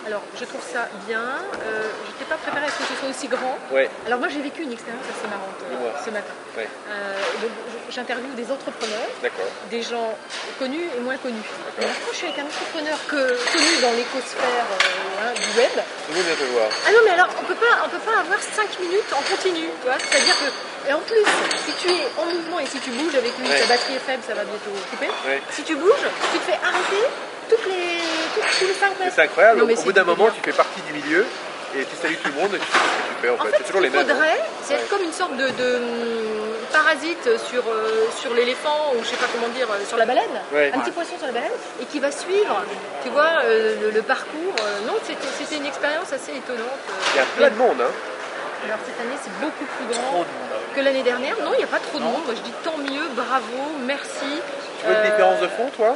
Alors, je trouve ça bien. Je n'étais pas préparée à ce que ce soit aussi grand. Ouais. Alors moi, j'ai vécu une expérience assez marrante ce matin. Ouais. Donc, j'interviewe des entrepreneurs, D'accord. des gens connus et moins connus. Et là, quand je suis avec un entrepreneur connu dans l'écosphère du web. Tout le monde vient te voir. Ah non, mais alors, on peut pas avoir 5 minutes en continu. Tu vois, c'est-à-dire que, et en plus, si tu es en mouvement et si tu bouges avec lui, ta batterie est faible, ça va bientôt couper. Ouais. Si tu bouges, tu te fais arrêter tous les 5 mètres. C'est incroyable, Non, mais au bout d'un moment tu fais partie du milieu et tu salues tout le monde et tu sais ce que tu fais en fait. C'est toujours les mêmes. Ce qu'il faudrait, c'est être comme une sorte de parasite sur l'éléphant ou je sais pas comment dire, sur la baleine. Ouais. Un petit poisson sur la baleine et qui va suivre, tu vois, le parcours. Non, c'était une expérience assez étonnante. Il y a plein de monde, hein. Alors cette année c'est beaucoup plus grand que l'année dernière. Non, il n'y a pas trop de monde. Moi je dis tant mieux, bravo, merci. Tu vois une différence de fond toi?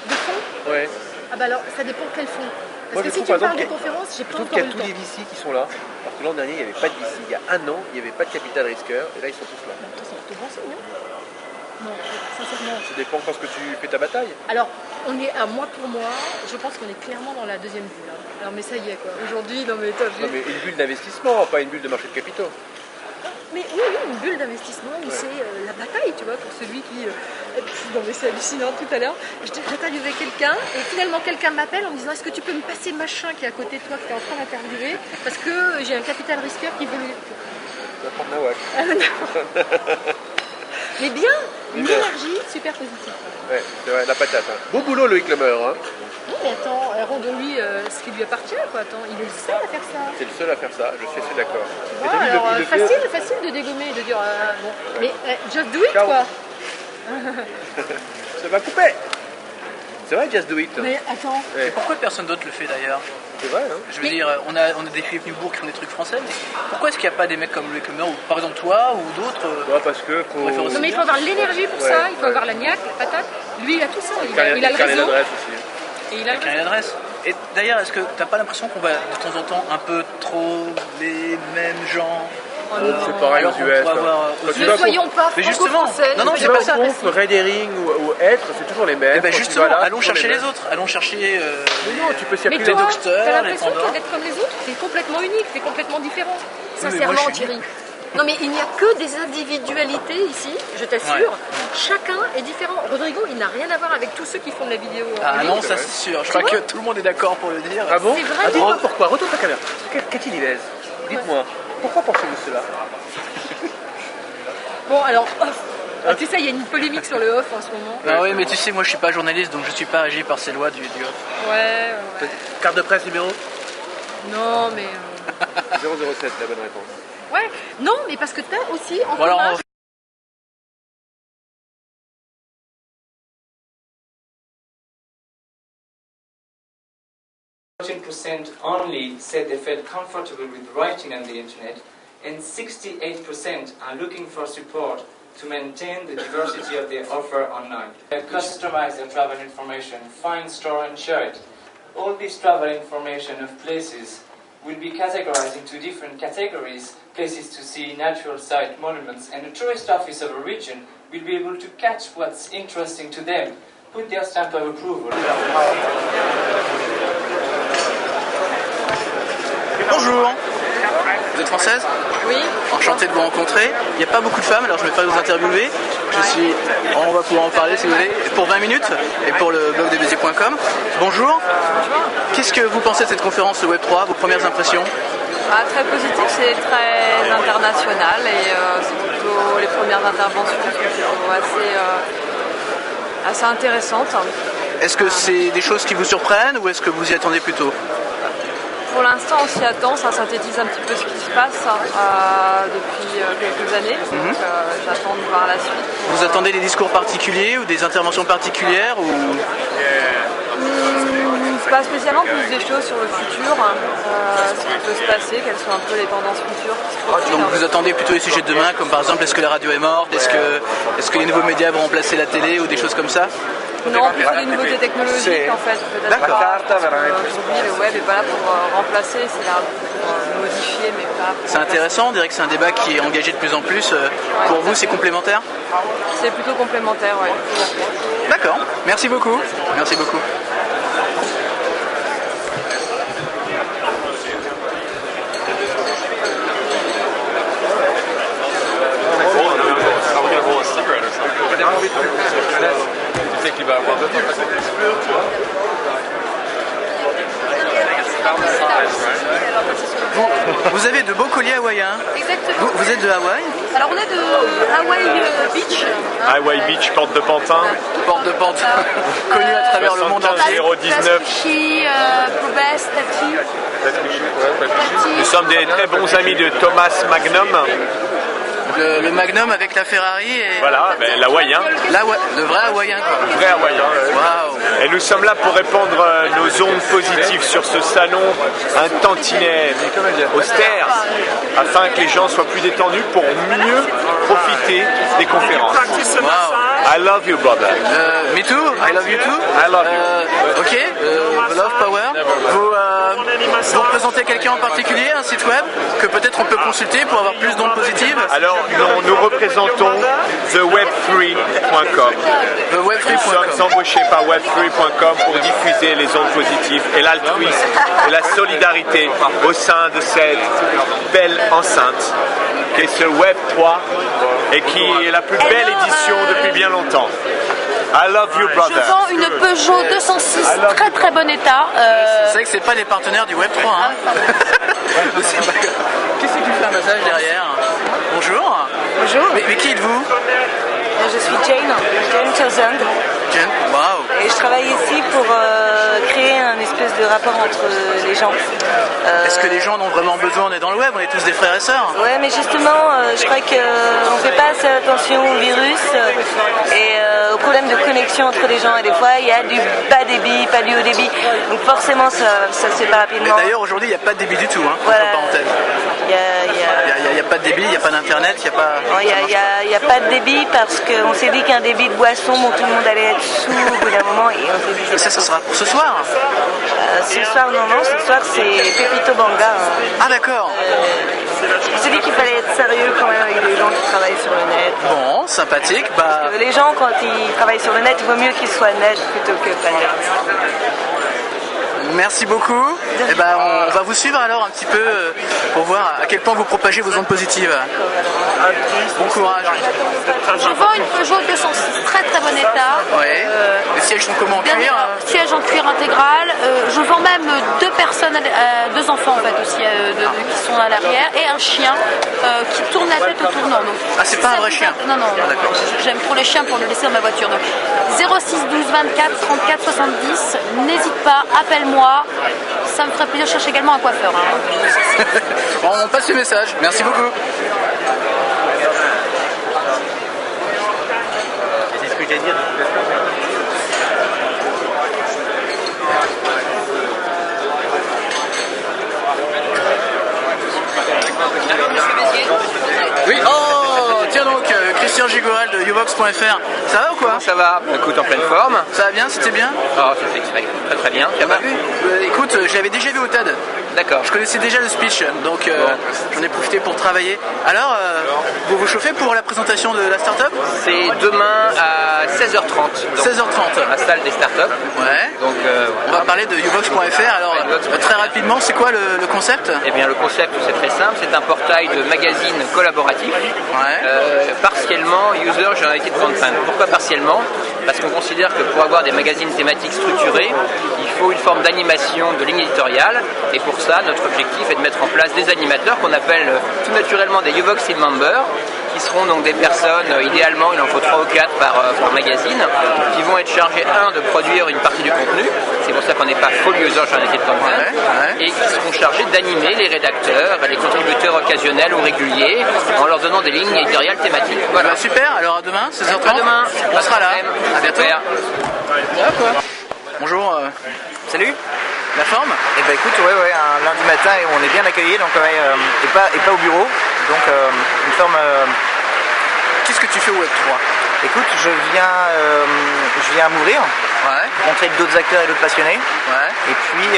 De fond? Ouais. Ah bah alors ça dépend quel fond. Parce Moi, que je si trouve, tu me par parles de exemple, conférence, j'ai je pas trouve encore qu'il y eu a le tous temps. les VC qui sont là. Alors que l'an dernier il n'y avait pas de VC. Il y a un an il n'y avait pas de capital risqueur et là ils sont tous là. Ça c'est plutôt bon signe, hein? Non, sincèrement. Ça dépend parce que tu fais ta bataille. Alors, on est à moi pour moi, je pense qu'on est clairement dans la deuxième bulle. Là. Alors, mais ça y est quoi. Aujourd'hui, non mais t'as vu. Non mais une bulle d'investissement, pas une bulle de marché de capitaux. Mais oui, une bulle d'investissement où c'est la bataille, tu vois, pour celui qui... non mais c'est hallucinant tout à l'heure. J'interviewais quelqu'un et finalement quelqu'un m'appelle en me disant est-ce que tu peux me passer le machin qui est à côté de toi que tu es en train d'interviewer parce que j'ai un capital risqueur qui veut... Tu vas prendre Nawak. Mais bien, une énergie super positive. Ouais, c'est vrai, la patate. Hein. Beau boulot Loïc Lemer. Hein. Non mais attends, rendons-lui ce qui lui appartient quoi. Attends, il est le seul à faire ça. C'est le seul à faire ça, je suis assez d'accord. Voilà, alors facile de dégommer et de dire bon, mais just do it quoi. Ça va couper. C'est vrai, just do it. Mais attends. Et pourquoi personne d'autre le fait d'ailleurs? C'est vrai, hein. Je veux dire, on a des Philippe Newbourg qui font des trucs français, mais pourquoi est-ce qu'il n'y a pas des mecs comme Loïc Lemer, ou par exemple toi, ou d'autres parce que faut... Non mais il faut avoir l'énergie pour ça, il faut avoir la niaque, la patate. Lui, il a tout ça, il a le réseau. Et il a l'adresse. Et d'ailleurs, est-ce que t'as pas l'impression qu'on va de temps en temps un peu trop les mêmes gens? C'est pareil aux US. Ne soyons pas franco-français. Non, c'est pas ça. Red Herring ou être, c'est toujours les mêmes. Ben justement, allons chercher les autres. Allons chercher mais toi, t'as l'impression d'être comme les autres, t'es complètement unique, t'es complètement différent. Sincèrement, Thierry. Non mais il n'y a que des individualités ici, je t'assure. Chacun est différent. Rodrigo, il n'a rien à voir avec tous ceux qui font de la vidéo. Ah non, ça c'est sûr. Je crois que tout le monde est d'accord pour le dire. Ah bon? C'est vrai. Dis-moi pourquoi, retourne ta caméra. Cathy Livez, dites-moi, pourquoi pensez-vous cela? Bon alors, off. Tu sais, il y a une polémique sur le off en ce moment. Ah oui, mais tu sais, moi je suis pas journaliste, donc je suis pas agi par ces lois du off. Ouais. Carte de presse numéro? Non mais... 007, la bonne réponse. Ouais, non, mais parce que t'as aussi en fromage... 14% only said they felt comfortable with writing on the internet, and 68% are looking for support to maintain the diversity of their offer online. Customize their travel information, find, store and share it. All this travel information of places will be categorized into different categories, places to see, natural site, monuments, and the tourist office of a region will be able to catch what's interesting to them, put their stamp of approval. Bonjour. Vous êtes française? Oui. Enchanté de vous rencontrer. Il n'y a pas beaucoup de femmes, alors je ne vais pas vous interviewer. On va pouvoir en parler si vous voulez, pour 20 minutes et pour le blog de Béziers.com. Bonjour. Qu'est-ce que vous pensez de cette conférence Web3, vos premières impressions? Très positif, c'est très international et c'est plutôt les premières interventions sont plutôt assez intéressantes. Est-ce que c'est des choses qui vous surprennent ou est-ce que vous y attendez plutôt? Pour l'instant, on s'y attend, ça synthétise un petit peu ce qui se passe depuis quelques années, donc j'attends de voir la suite. Vous attendez des discours particuliers ou des interventions particulières ou... Pas spécialement, plus des choses sur le futur, ce qui peut se passer, quelles sont un peu les tendances futures qui se profilent. Donc vous attendez plutôt les sujets de demain, comme par exemple est-ce que la radio est morte, est-ce que les nouveaux médias vont remplacer la télé ou des choses comme ça? Non, plutôt des nouveautés technologiques en fait. D'accord. Aujourd'hui, le web n'est pas là pour remplacer, c'est là pour modifier, mais pas pour... C'est intéressant, on dirait que c'est un débat qui est engagé de plus en plus. Pour vous, c'est complémentaire? C'est plutôt complémentaire, oui. D'accord, merci beaucoup. Merci beaucoup. Vous avez de beaux colliers hawaïens. Exactement. Vous êtes de Hawaï? Alors on est de Hawaii Beach. Hawaii Beach, porte de Pantin. Porte de Pantin, connue à travers le monde entier. 019. Probest, Tati. Nous sommes des très bons amis de Thomas Magnum. Le Magnum avec la Ferrari et... Voilà, l'hawaïen. Le vrai hawaïen quoi. Le vrai hawaïen. Waouh. Et nous sommes là pour répandre nos ondes positives sur ce salon un tantinet austère, afin que les gens soient plus détendus pour mieux profiter des conférences. Wow. I love you, brother. Me too. I love you too. I love you. Ok. Love Power. Vous représentez quelqu'un en particulier, un site web que peut-être on peut consulter pour avoir plus d'ondes positives? Alors, nous représentons theweb3.com. Nous sommes embauchés par web3.com pour diffuser les ondes positives et l'altruisme et la solidarité au sein de cette belle enceinte qui est ce Web 3 et qui est la plus belle édition depuis bien longtemps. I love you, brother. Je vends une Peugeot 206, très très bon état. C'est vrai que c'est pas les partenaires du Web 3. Hein. Qu'est-ce que tu fais un massage derrière? Bonjour. Bonjour. Mais qui êtes-vous? Je suis Jane Townsend. Jane, waouh. Et je travaille ici pour créer un espèce de rapport entre les gens. Est-ce que les gens en ont vraiment besoin? On est dans le web, on est tous des frères et sœurs. Ouais, mais justement, je crois qu'on ne fait pas assez attention au virus et au problème de connexion entre les gens. Et des fois, il y a du bas débit, pas du haut débit. Donc forcément, ça se fait pas rapidement. Mais d'ailleurs, aujourd'hui, il n'y a pas de débit du tout. Hein, voilà. Il n'y a pas de débit, il n'y a pas d'internet, il n'y a pas... Il n'y a pas de débit parce qu'on s'est dit qu'un débit de boisson, bon, tout le monde allait être sous au bout d'un moment et on s'est dit... Et ça sera pour ce soir? Ce soir, non, ce soir c'est Pepito Banga. Ah d'accord. On s'est dit qu'il fallait être sérieux quand même avec des gens qui travaillent sur le net. Bon, sympathique. Parce que les gens, quand ils travaillent sur le net, il vaut mieux qu'ils soient net plutôt que pas net. Merci beaucoup. Et ben, on va vous suivre alors un petit peu pour voir à quel point vous propagez vos ondes positives. Bon courage. Je vends une Peugeot 206, très très bon état. Ouais. Les sièges sont comment, en cuir? Sièges en cuir intégral. Je vends même deux enfants en fait aussi qui sont à l'arrière et un chien qui tourne la tête au tournant. Donc, ah, c'est pas un vrai chien? Non, j'aime trop les chiens pour le laisser dans ma voiture. Donc 06 12 24 34 70, n'hésite pas, appelle-moi. Ça me ferait plaisir, je cherche également un coiffeur. Hein. Bon, on passe le message. Merci beaucoup. C'est ce que j'ai dit. Oui, oh, tiens donc, Christian Gigorel de uvox.fr. Ça va ou quoi? Ça va, écoute, en pleine forme. Ça va bien, c'était bien? Oh, c'était très très bien. Écoute, je l'avais déjà vu au TED. D'accord. Je connaissais déjà le speech, donc j'en ai profité pour travailler. Alors, vous vous chauffez pour la présentation de la start-up? C'est demain à 16h30. 16h30. À la salle des start-up. Ouais. Donc, on va parler de uvox.fr. Alors, très rapidement, c'est quoi le concept? Eh bien, le concept, c'est très simple. C'est un portail de magazines collaboratif. Ouais. Partiellement user generated content. Pourquoi partiellement? Parce qu'on considère que pour avoir des magazines thématiques structurés, il faut une forme d'animation de ligne éditoriale. Et pour ça, notre objectif est de mettre en place des animateurs qu'on appelle tout naturellement des Uvox Team Members, qui seront donc des personnes, idéalement il en faut 3 ou 4 par magazine, qui vont être chargés, de produire une partie du contenu, c'est pour ça qu'on n'est pas full user generated content, et qui seront chargés d'animer les rédacteurs, les contributeurs occasionnels ou réguliers, en leur donnant des lignes éditoriales thématiques. Voilà. Bah super, alors à demain, 16h30. À demain, on sera là. À bientôt. Bonjour. Salut. La forme? Eh ben écoute, ouais, un lundi matin et on est bien accueillis, donc et pas au bureau, donc une forme. Qu'est-ce que tu fais au Web 3? Écoute, je viens m'ouvrir, rencontrer d'autres acteurs et d'autres passionnés, et puis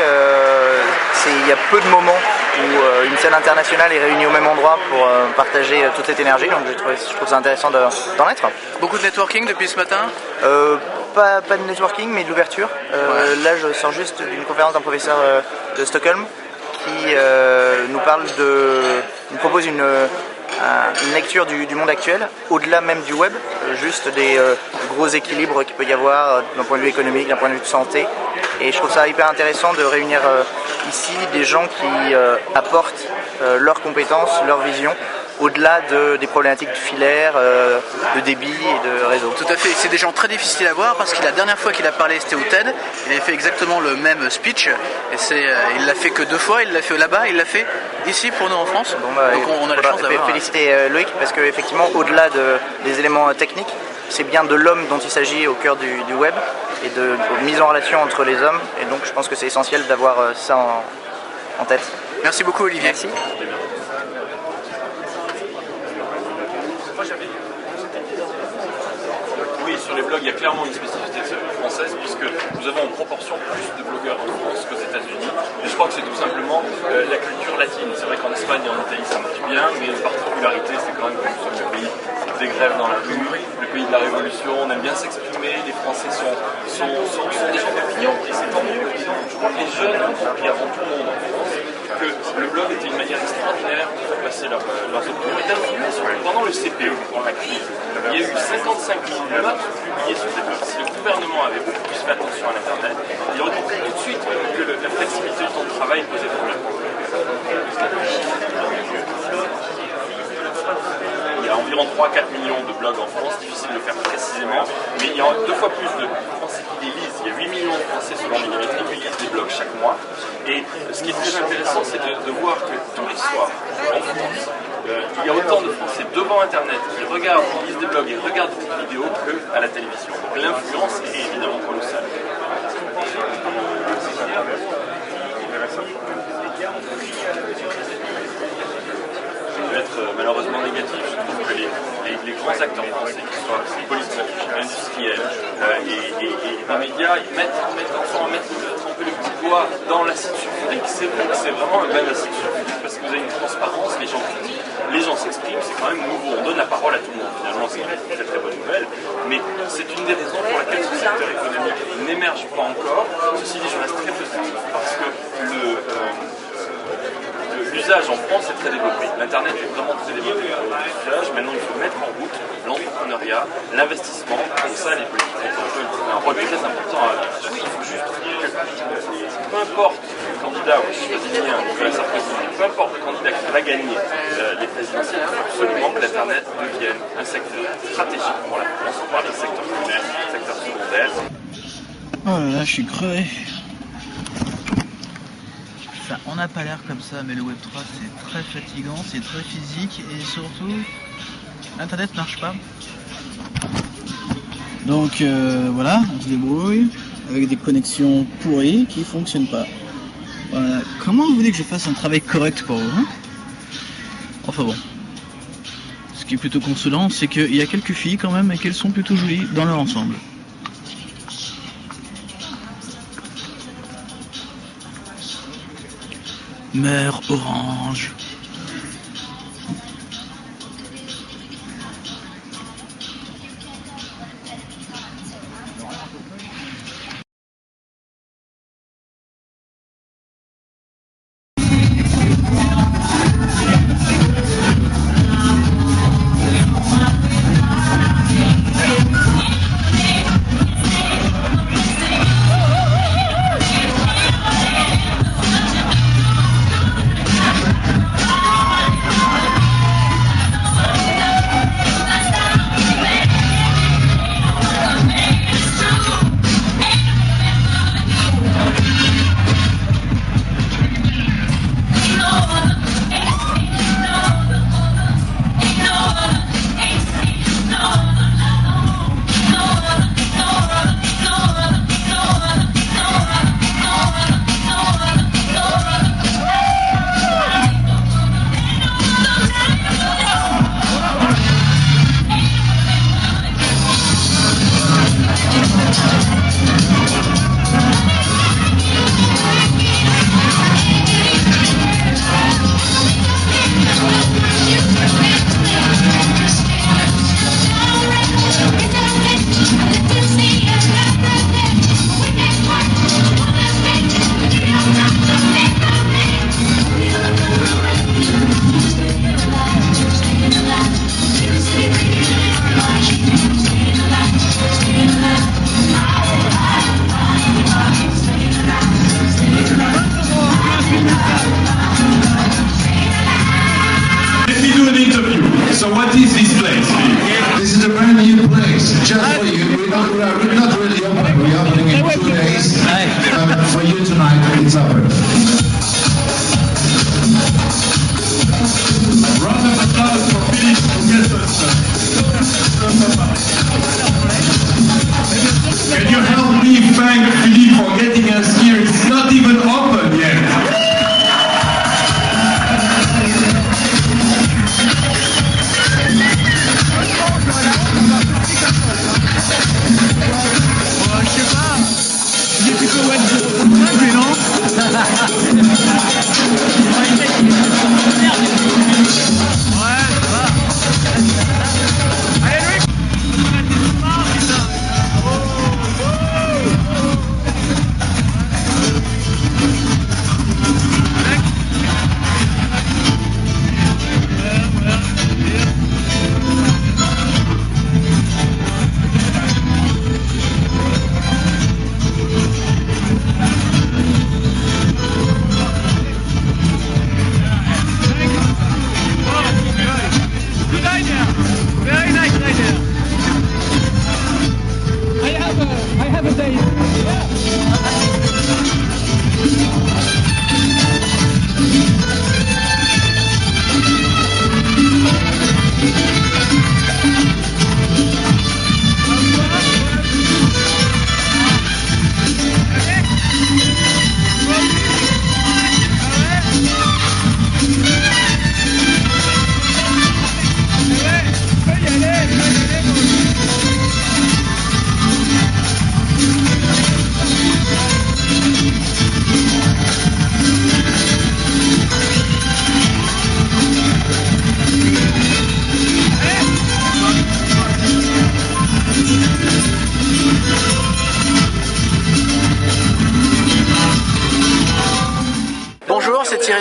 il y a peu de moments où une scène internationale est réunie au même endroit pour partager toute cette énergie, donc je trouve ça intéressant d'en être. Beaucoup de networking depuis ce matin? Pas de networking, mais de l'ouverture. Là, je sors juste d'une conférence d'un professeur de Stockholm qui nous propose une lecture du monde actuel, au-delà même du web, juste des gros équilibres qu'il peut y avoir d'un point de vue économique, d'un point de vue de santé. Et je trouve ça hyper intéressant de réunir ici des gens qui apportent leurs compétences, leur vision, au-delà des problématiques filaires, de débit et de réseau. Tout à fait, c'est des gens très difficiles à voir parce que la dernière fois qu'il a parlé c'était au TED, il avait fait exactement le même speech et il l'a fait que 2 fois, il l'a fait là-bas, il l'a fait ici pour nous en France. Donc on a la chance d'avoir... Féliciter Loïc parce qu'effectivement au-delà des éléments techniques, c'est bien de l'homme dont il s'agit au cœur du web et de mise en relation entre les hommes, et donc je pense que c'est essentiel d'avoir ça en tête. Merci beaucoup Olivier. Merci. Oui, sur les blogs, il y a clairement une spécificité française puisque nous avons en proportion plus de blogueurs en France qu'aux États-Unis. Et je crois que c'est tout simplement la culture latine. C'est vrai qu'en Espagne et en Italie ça marche bien, mais une particularité, c'est quand même que nous sommes le pays des grèves dans la rue, le pays de la révolution. On aime bien s'exprimer. Les Français sont des gens d'opinion et c'est tant mieux. Je crois que les jeunes ont compris avant tout le monde en France que le blog était une manière extraordinaire de faire passer leurs opinions et d'information. Pendant le CPE, pendant la crise, il y a eu 55 000 notes publiées sur ces blogs. Si le gouvernement avait beaucoup plus fait attention à l'Internet, il aurait compris tout de suite que la flexibilité du temps de travail posait problème. Il y a environ 3-4 millions de blogs en France, difficile de le faire précisément, mais il y a 2 fois plus de Français qui les lisent. Il y a 8 millions de Français selon Médiamétrie qui lisent des blogs chaque mois. Et ce qui est très intéressant, c'est de voir que tous les soirs, en France, il y a autant de Français devant Internet qui regardent, qui lisent des blogs et regardent des vidéos qu'à la télévision. Donc l'influence est évidemment colossale. Je vais être malheureusement négatif. Je trouve que les grands acteurs français, qui soient politiques, industriels et les médias, ils mettent un peu le petit doigt dans l'acide sulfurique. C'est vrai que c'est vraiment un bain d'acide sulfurique parce que vous avez une transparence, les gens critiquent, les gens s'expriment, c'est quand même nouveau. On donne la parole à tout le monde. Finalement, c'est une très très bonne nouvelle. Mais c'est une des raisons pour laquelle ce secteur économique n'émerge pas encore. Ceci dit, je reste très positif parce que l'usage en France est très développé. L'Internet est vraiment très développé. L'usage, maintenant, il faut mettre en route l'entrepreneuriat, l'investissement. Pour ça, les politiques ont un rôle très important à jouer. Il faut juste que, peu importe le candidat, ou Nicolas Sarkozy, peu importe le candidat qui va gagner les présidentielles, il faut absolument que l'Internet devienne un secteur stratégique pour la France. On parle d'un secteur primaire, un secteur secondaire. Oh là là, je suis crevé. Enfin, on n'a pas l'air comme ça, mais le Web3 c'est très fatigant, c'est très physique et surtout l'internet marche pas. Donc voilà, on se débrouille avec des connexions pourries qui fonctionnent pas. Voilà. Comment vous voulez que je fasse un travail correct pour vous, hein? Enfin bon. Ce qui est plutôt consolant, c'est qu'il y a quelques filles quand même et qu'elles sont plutôt jolies dans leur ensemble. Meurs orange. So what is this place? This is a brand new place, just for you. We're not really open. We're opening in 2 days. For you tonight, it's open. Round of applause for Philippe Auguste. Can you help me thank Philippe for getting us here? It's not even open yet.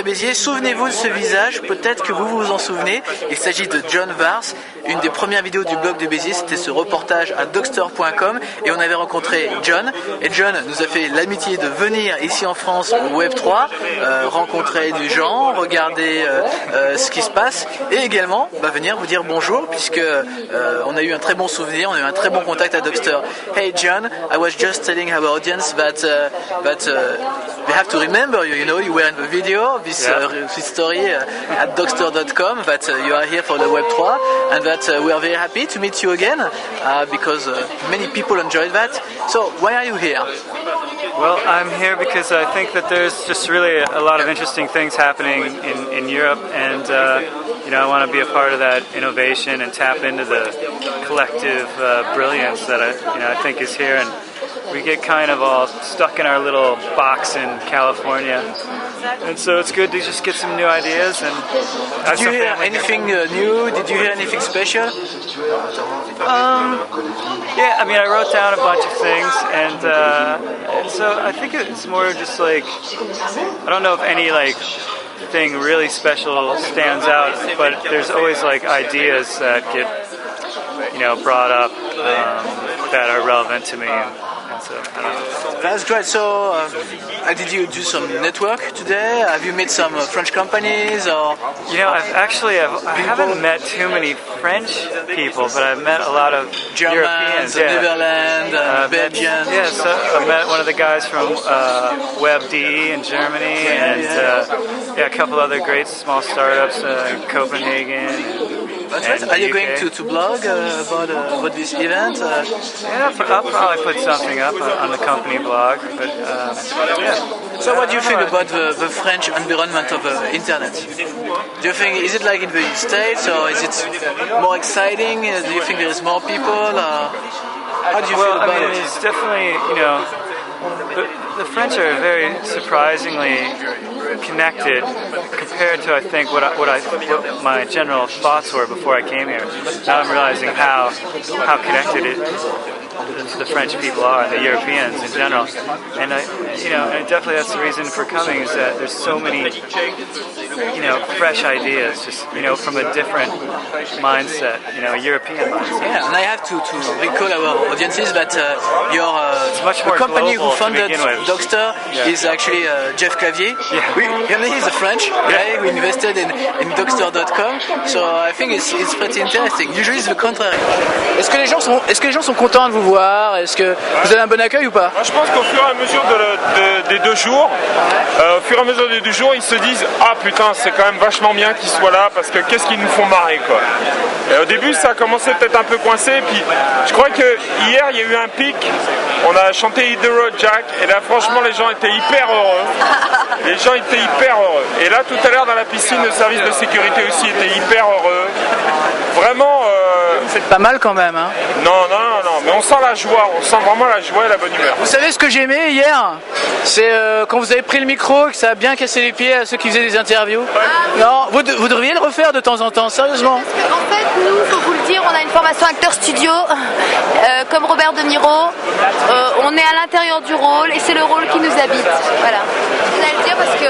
Béziers. Souvenez-vous de ce visage, peut-être que vous vous en souvenez. Il s'agit de John Vars. Une des premières vidéos du blog de Béziers, c'était ce reportage à Dogster.com et on avait rencontré John. Et John nous a fait l'amitié de venir ici en France au Web3, rencontrer des gens, regarder ce qui se passe et également venir vous dire bonjour puisque on a eu un très bon souvenir, on a eu un très bon contact à Dogster. Hey John, I was just telling our audience that they have to remember you. You know, you were in the video, this story at Dogster.com, that you are here for the Web3, and that we are very happy to meet you again because many people enjoyed that. So, why are you here? Well, I'm here because I think that there's just really a lot of interesting things happening in Europe, and I want to be a part of that innovation and tap into the collective brilliance that I think is here. And we get kind of all stuck in our little box in California, and so it's good to just get some new ideas. And did you hear anything new? Did you hear anything special? Yeah, I mean, I wrote down a bunch of things, and so I think it's more just like, I don't know if any thing really special stands out, but there's always ideas that get brought up that are relevant to me. So, I don't know. That's great. So, did you do some network today? Have you met some French companies or? I haven't met too many French people, but I've met a lot of Germans, Europeans, Netherlands, Belgians. Yes, I met one of the guys from WebDE in Germany, and a couple other great small startups in Copenhagen. Are you going to blog about this event? Yeah, I'll probably put something up on the company blog. But So, what do you think about the French environment of the internet? Do you think is it like in the States or is it more exciting? Do you think there is more people? How do you feel about it? It's definitely the French are very surprisingly connected compared to I think what my general thoughts were before I came here. Now I'm realizing how connected the French people are and the Europeans in general. And and definitely that's the reason for coming is that there's so many fresh ideas just from a different mindset, European mindset. Yeah, and I have to recall our audiences that the company who founded Dogster is actually Jeff Clavier. Yeah. He's a French guy who invested in Dogster.com. So I think it's pretty interesting. Usually it's the contrary. Est-ce que les gens sont contents de vous voir? Est-ce que vous avez un bon accueil ou pas? Moi, je pense qu'au fur et à mesure des 2 jours, ils se disent ah putain c'est quand même vachement bien qu'ils soient là parce que qu'est-ce qu'ils nous font marrer quoi. Et au début ça a commencé peut-être un peu coincé, puis je crois que hier il y a eu un pic, on a chanté Hit the Road Jack et là franchement les gens étaient hyper heureux. Et là tout à l'heure dans la piscine le service de sécurité aussi était hyper heureux. Vraiment c'est pas mal quand même hein. Non, mais on sent la joie, on sent vraiment la joie et la bonne humeur. Vous savez ce que j'ai aimé hier? C'est quand vous avez pris le micro, que ça a bien cassé les pieds à ceux qui faisaient des interviews. Non, vous devriez le refaire de temps en temps, sérieusement. Parce qu'en fait, nous, faut vous le dire, on a une formation acteur studio, comme Robert De Niro. On est à l'intérieur du rôle et c'est le rôle qui nous habite. Voilà. Je voulais le dire parce que...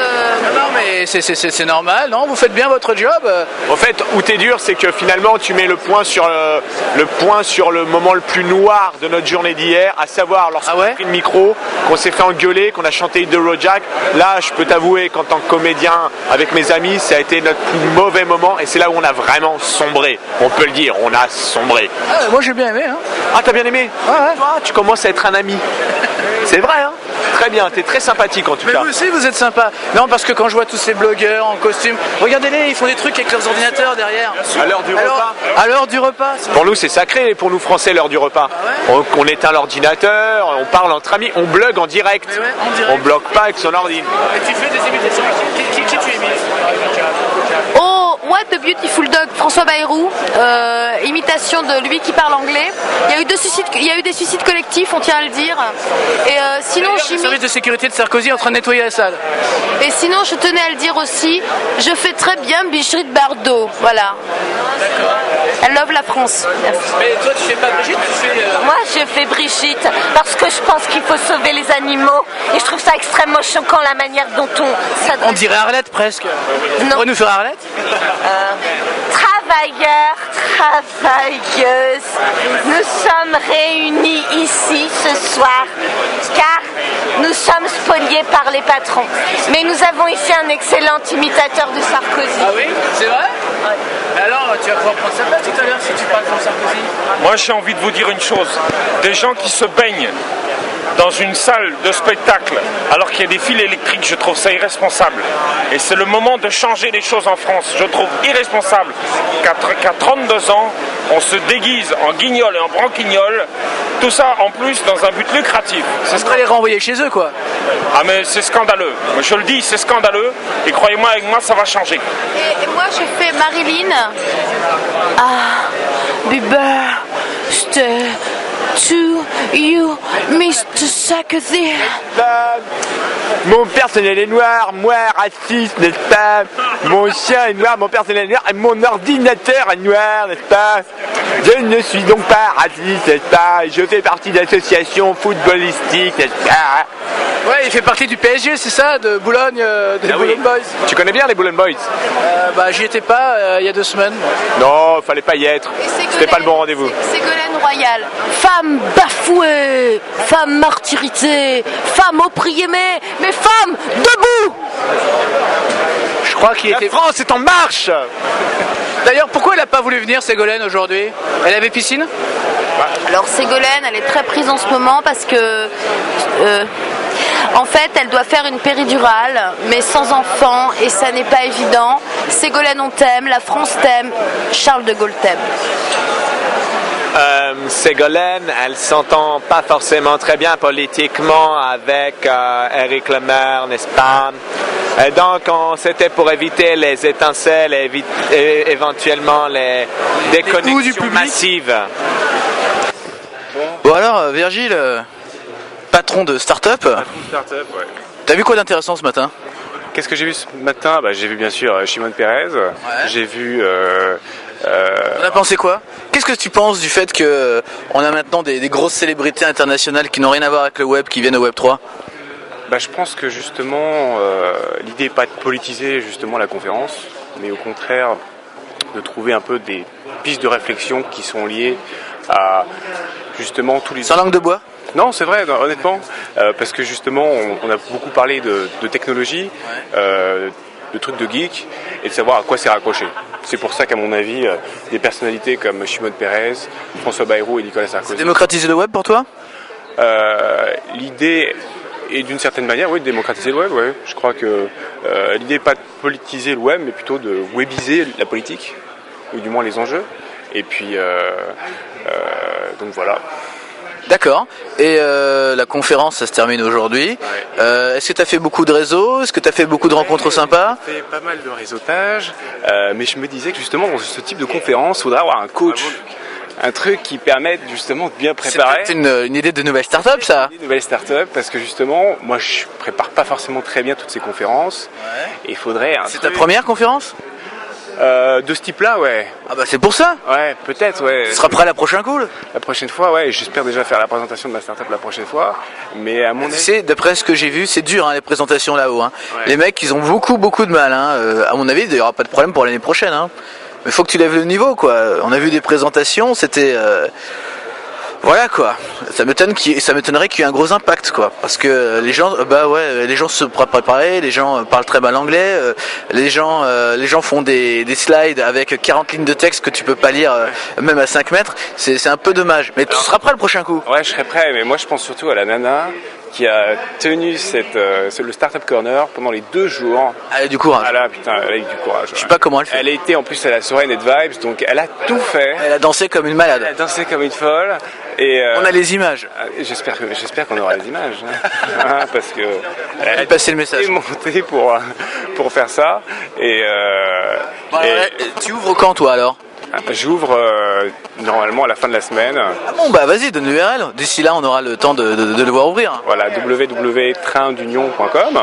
Non, mais c'est normal, non? Vous faites bien votre job. En fait, où t'es dur, c'est que finalement, tu mets le point sur le moment le plus noir de notre journée d'hier, à savoir lorsqu'on a pris le micro, qu'on s'est fait engueuler, qu'on a chanté Hit the Road Jack. Là, je peux t'avouer qu'en tant que comédien, avec mes amis, ça a été notre plus mauvais moment et c'est là où on a vraiment sombré. On peut le dire, on a sombré. Moi, j'ai bien aimé. Hein. Ah, t'as bien aimé? Ouais. Toi, tu commences à être un ami. C'est vrai, hein? Très bien, t'es très sympathique en tout cas. Mais vous aussi, vous êtes sympa. Non, parce que quand je vois tous ces blogueurs en costume, regardez-les, ils font des trucs avec leurs ordinateurs derrière. À l'heure du repas. À l'heure du repas. Pour nous, c'est sacré, pour nous Français, l'heure du repas. Ah ouais, on éteint l'ordinateur, on parle entre amis, on blogue en direct. Ouais, en direct. On bloque pas avec son ordi. Et tu fais des imitations. Qui tu imites? Oh, What a Beautiful Dog, François Bayrou, imitation de lui qui parle anglais. Il y a eu des suicides collectifs, on tient à le dire. Et sinon, le service de sécurité de Sarkozy est en train de nettoyer la salle. Et sinon, je tenais à le dire aussi, je fais très bien Brigitte Bardot, voilà. D'accord. Elle love la France. Merci. Mais toi, tu fais pas Brigitte, tu fais... Moi, je j'ai fait Brigitte parce que je pense qu'il faut sauver les animaux et je trouve ça extrêmement choquant la manière dont on s'adresse. On dirait Arlette presque. Tu Non. pourrais nous faire Arlette? Travailleurs, travailleuses, nous sommes réunis ici ce soir car nous sommes spoliés par les patrons. Mais nous avons ici un excellent imitateur de Sarkozy. Ah oui? C'est vrai? Mais alors, tu vas pouvoir prendre sa place tout à l'heure si tu parles comme Sarkozy. Moi, j'ai envie de vous dire une chose. Des gens qui se baignent dans une salle de spectacle alors qu'il y a des fils électriques, je trouve ça irresponsable. Et c'est le moment de changer les choses en France. Je trouve irresponsable qu'à 32 ans, on se déguise en guignol et en branquignol, tout ça en plus dans un but lucratif. Ce serait les renvoyer chez eux, quoi. Ah mais c'est scandaleux. Je le dis, c'est scandaleux. Et croyez-moi, avec moi, ça va changer. Et moi, je fais Marilyn. Happy birthday to you, Mr. Sarkozy. Mon personnel est noir, moi raciste, n'est-ce pas? Mon chien est noir, mon personnel est noir, et mon ordinateur est noir, n'est-ce pas? Je ne suis donc pas raciste, n'est-ce pas? Je fais partie d'associations footballistiques, n'est-ce pas? Ouais, il fait partie du PSG, c'est ça, de Boulogne, des Boulogne Boys. Tu connais bien les Boulogne Boys? Bah, j'y étais pas il y a 2 semaines. Non, fallait pas y être. C'était pas le bon rendez-vous. Ségolène Royal. Femme bafouée, femme martyrisée, femme opprimée, mais femme debout. Je crois qu'il était... La France est en marche. D'ailleurs, pourquoi elle a pas voulu venir, Ségolène, aujourd'hui? Elle avait piscine? Alors Ségolène, elle est très prise en ce moment parce que... en fait, elle doit faire une péridurale, mais sans enfant, et ça n'est pas évident. Ségolène, on t'aime, la France t'aime, Charles de Gaulle t'aime. Ségolène, elle s'entend pas forcément très bien politiquement avec Éric Le Maire, n'est-ce pas? Et donc, c'était pour éviter les étincelles et éventuellement les déconnexions massives. Bon alors, Virgile, patron de start-up. Start-up, ouais. T'as vu quoi d'intéressant ce matin? Qu'est-ce que j'ai vu ce matin? J'ai vu bien sûr Shimon Peres. J'ai vu... On a pensé quoi? Qu'est-ce que tu penses du fait que on a maintenant des grosses célébrités internationales qui n'ont rien à voir avec le web, qui viennent au Web 3? Je pense que justement, l'idée n'est pas de politiser justement la conférence, mais au contraire de trouver un peu des pistes de réflexion qui sont liées à justement tous les... Sans langue de bois? Non, c'est vrai, non, honnêtement, parce que justement, on a beaucoup parlé de technologie, de trucs de geek, et de savoir à quoi c'est raccroché. C'est pour ça qu'à mon avis, des personnalités comme Shimon Peres, François Bayrou et Nicolas Sarkozy... C'est démocratiser le web pour toi? L'idée est d'une certaine manière, oui, de démocratiser le web, ouais. Je crois que l'idée n'est pas de politiser le web, mais plutôt de webiser la politique, ou du moins les enjeux. Et puis, donc voilà. D'accord. Et la conférence, ça se termine aujourd'hui. Ouais. Est-ce que tu as fait beaucoup de réseaux? Est-ce que tu as fait beaucoup de rencontres sympas? J'ai fait pas mal de réseautage, mais je me disais que justement, dans ce type de conférence, il faudrait avoir un coach. Un truc qui permette justement de bien préparer. C'est une idée de nouvelle start-up, ça? Une nouvelle start-up, parce que justement, moi je prépare pas forcément très bien toutes ces conférences. Ouais. Et il faudrait un C'est ta première conférence? De ce type-là, ouais. Ah bah c'est pour ça? Ouais, peut-être, ouais. Tu seras prêt à la prochaine cool? La prochaine fois, ouais. J'espère déjà faire la présentation de ma start-up la prochaine fois. Mais à mon avis... Tu sais, d'après ce que j'ai vu, c'est dur, hein, les présentations là-haut. Hein. Ouais. Les mecs, ils ont beaucoup de mal. Hein. À mon avis, il n'y aura pas de problème pour l'année prochaine. Hein. Mais faut que tu lèves le niveau, quoi. On a vu des présentations, c'était... Voilà, quoi. Ça m'étonnerait qu'il y ait un gros impact, quoi. Parce que les gens, les gens se préparent, les gens parlent très mal anglais, les gens font des slides avec 40 lignes de texte que tu peux pas lire, même à 5 mètres. C'est un peu dommage. Mais tu seras prêt le prochain coup? Ouais, je serai prêt, mais moi je pense surtout à la nana qui a tenu le Startup Corner pendant les 2 jours. Elle a du courage. Ah là, putain, elle a eu du courage. Je sais pas comment elle fait. Elle a été en plus à la soirée Net Vibes, donc elle a tout fait. Elle a dansé comme une malade. Elle a dansé comme une folle. Et on a les images. J'espère qu'on aura les images, hein, parce que elle a passé le message. Monté pour faire ça. Et tu ouvres quand, toi, alors? J'ouvre normalement à la fin de la semaine. Ah bon, bah vas-y, donne l'URL. D'ici là, on aura le temps de le voir ouvrir. Voilà, www.traindunion.com.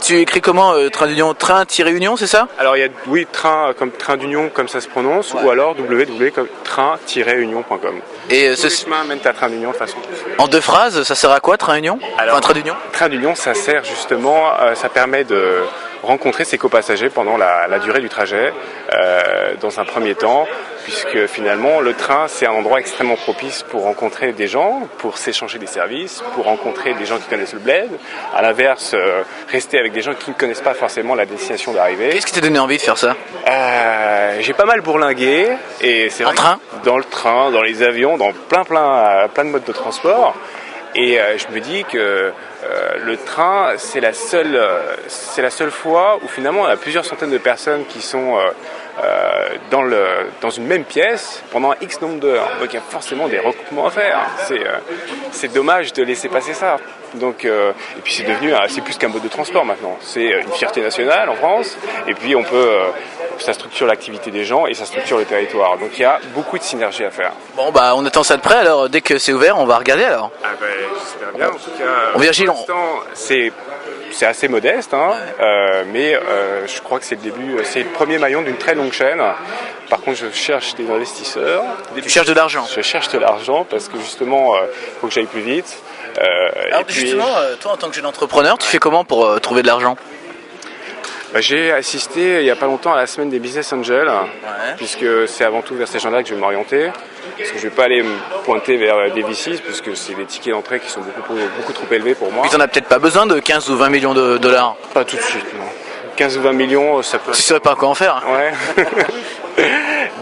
tu écris comment train d'union, train-union, c'est ça? Alors il y a, oui, train comme train d'union comme ça se prononce, ou alors www comme train-union.com. Et ce chemin mène à train d'union de façon. En 2 phrases, ça sert à quoi train-union? Enfin, train d'union? Train d'union, ça sert justement, ça permet de rencontrer ses copassagers pendant la durée du trajet, dans un premier temps, puisque finalement le train c'est un endroit extrêmement propice pour rencontrer des gens, pour s'échanger des services, pour rencontrer des gens qui connaissent le bled. À l'inverse, rester avec des gens qui ne connaissent pas forcément la destination d'arrivée. Qu'est-ce qui t'a donné envie de faire ça? J'ai pas mal bourlingué, et c'est vrai dans le train, dans les avions, dans plein de modes de transport. Et je me dis que le train, c'est la seule fois où finalement il y a plusieurs centaines de personnes qui sont dans une même pièce pendant un X nombre d'heures. Donc il y a forcément des recoupements à faire. C'est dommage de laisser passer ça. Donc, et puis c'est plus qu'un mode de transport maintenant. C'est une fierté nationale en France. Et puis ça structure l'activité des gens et ça structure le territoire. Donc il y a beaucoup de synergie à faire. Bon bah on attend ça de près, alors dès que c'est ouvert on va regarder alors. Ah bah j'espère bien, en tout cas. Virgile, pour l'instant, c'est assez modeste, hein, mais je crois que c'est le début, c'est le premier maillon d'une très longue chaîne. Par contre, je cherche des investisseurs. Tu cherches de l'argent? Je cherche de l'argent parce que justement, il faut que j'aille plus vite. Alors justement, toi en tant que jeune entrepreneur, tu fais comment pour trouver de l'argent? J'ai assisté il n'y a pas longtemps à la semaine des Business Angels, puisque c'est avant tout vers ces gens-là que je vais m'orienter. Parce que je ne vais pas aller me pointer vers des VCs, puisque c'est des tickets d'entrée qui sont beaucoup trop élevés pour moi. Puis tu n'en as peut-être pas besoin de 15 ou 20 millions de dollars? Pas tout de suite, non. 15 ou 20 millions, ça peut... Tu ne saurais pas quoi en faire? Ouais.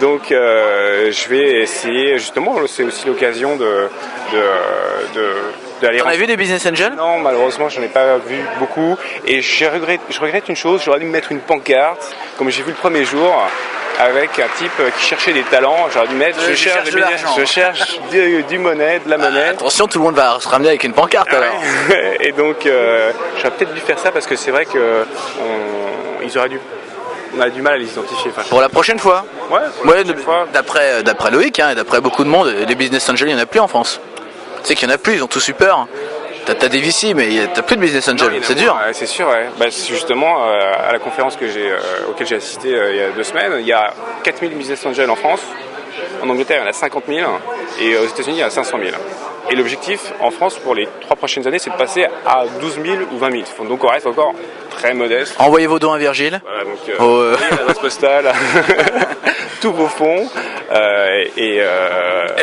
Donc je vais essayer, justement, c'est aussi l'occasion d'aller... T'en as vu des business angels? Non, malheureusement, j'en ai pas vu beaucoup. Et je regrette une chose, j'aurais dû me mettre une pancarte, comme j'ai vu le premier jour, avec un type qui cherchait des talents. J'aurais dû mettre, je cherche du monnaie, de la monnaie. Attention, tout le monde va se ramener avec une pancarte alors. Et donc, j'aurais peut-être dû faire ça parce que c'est vrai que on a du mal à les identifier. Pour la prochaine fois? Ouais, d'après Loïc, et d'après beaucoup de monde, les business angels, il n'y en a plus en France. Tu sais qu'il y en a plus, ils ont tous eu peur. T'as des VC, mais t'as plus de business angel, c'est dur. C'est sûr, ouais. C'est justement à la conférence auquel j'ai assisté il y a 2 semaines, il y a 4000 business angels en France. En Angleterre, il y en a 50 000. Et aux États-Unis, il y en a 500 000. Et l'objectif en France pour les 3 prochaines années, c'est de passer à 12 000 ou 20 000. Donc on reste encore très modeste. Envoyez vos dons à Virgile. Voilà, donc l'adresse postale, tous vos fonds. Et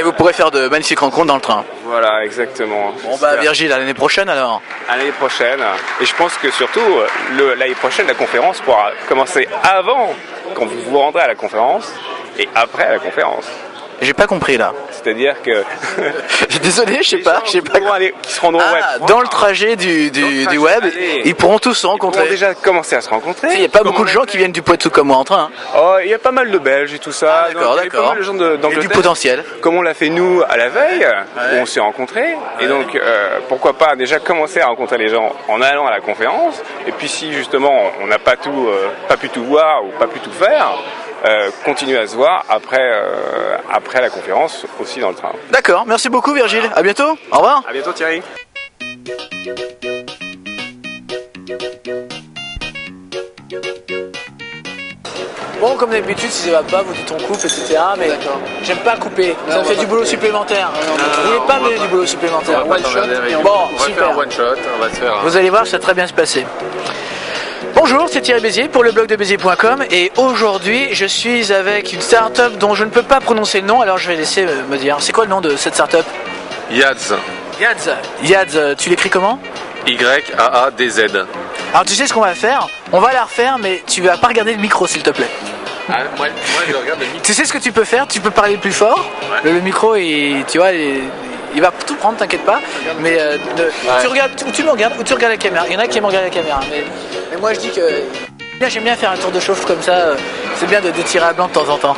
vous pourrez faire de magnifiques rencontres dans le train. Voilà, exactement. Bon bah Virgile, à l'année prochaine alors. À l'année prochaine. Et je pense que surtout, l'année prochaine, la conférence pourra commencer avant, quand vous vous rendrez à la conférence, et après la conférence. J'ai pas compris là. C'est-à-dire que... Désolé, je sais pas. Qui se rendront au web. Dans le trajet du web, ils pourront tous se rencontrer. Ils pourront déjà commencer à se rencontrer. Il n'y a pas beaucoup de gens qui viennent du Poitou comme moi en train. Oh, il y a pas mal de Belges et tout ça. D'accord. Il y a pas mal de gens d'Angleterre. Il y a du potentiel. Comme on l'a fait nous à la veille, où on s'est rencontrés. Et donc, pourquoi pas déjà commencer à rencontrer les gens en allant à la conférence. Et puis si justement on n'a pas pu tout voir ou pas pu tout faire, continuer à se voir après la conférence aussi dans le train. D'accord, merci beaucoup Virgile, à bientôt, au revoir. À bientôt Thierry. Bon, comme d'habitude, si ça va pas, vous dites on coupe, etc. Mais j'aime pas couper, ça me fait du boulot supplémentaire. Vous voulez pas me donner du boulot supplémentaire? Bon, super. On va faire one shot, on va se faire. Vous allez voir, ça va très bien se passer. Bonjour, c'est Thierry Bézier pour le blog de Bézier.com et aujourd'hui je suis avec une start-up dont je ne peux pas prononcer le nom, alors je vais laisser me dire. C'est quoi le nom de cette start-up? Yadz. Yadz, tu l'écris comment? Y-A-A-D-Z. Alors tu sais ce qu'on va faire? On va la refaire mais tu vas pas regarder le micro s'il te plaît. Moi je regarde le micro. Tu sais ce que tu peux faire? Tu peux parler plus fort. Le micro, tu vois, il va tout prendre, t'inquiète pas. Mais tu regardes, ou tu me regardes, ou tu regardes la caméra. Il y en a qui aiment regarder la caméra. Mais moi je dis que j'aime bien faire un tour de chauffe comme ça. C'est bien de tirer à blanc de temps en temps.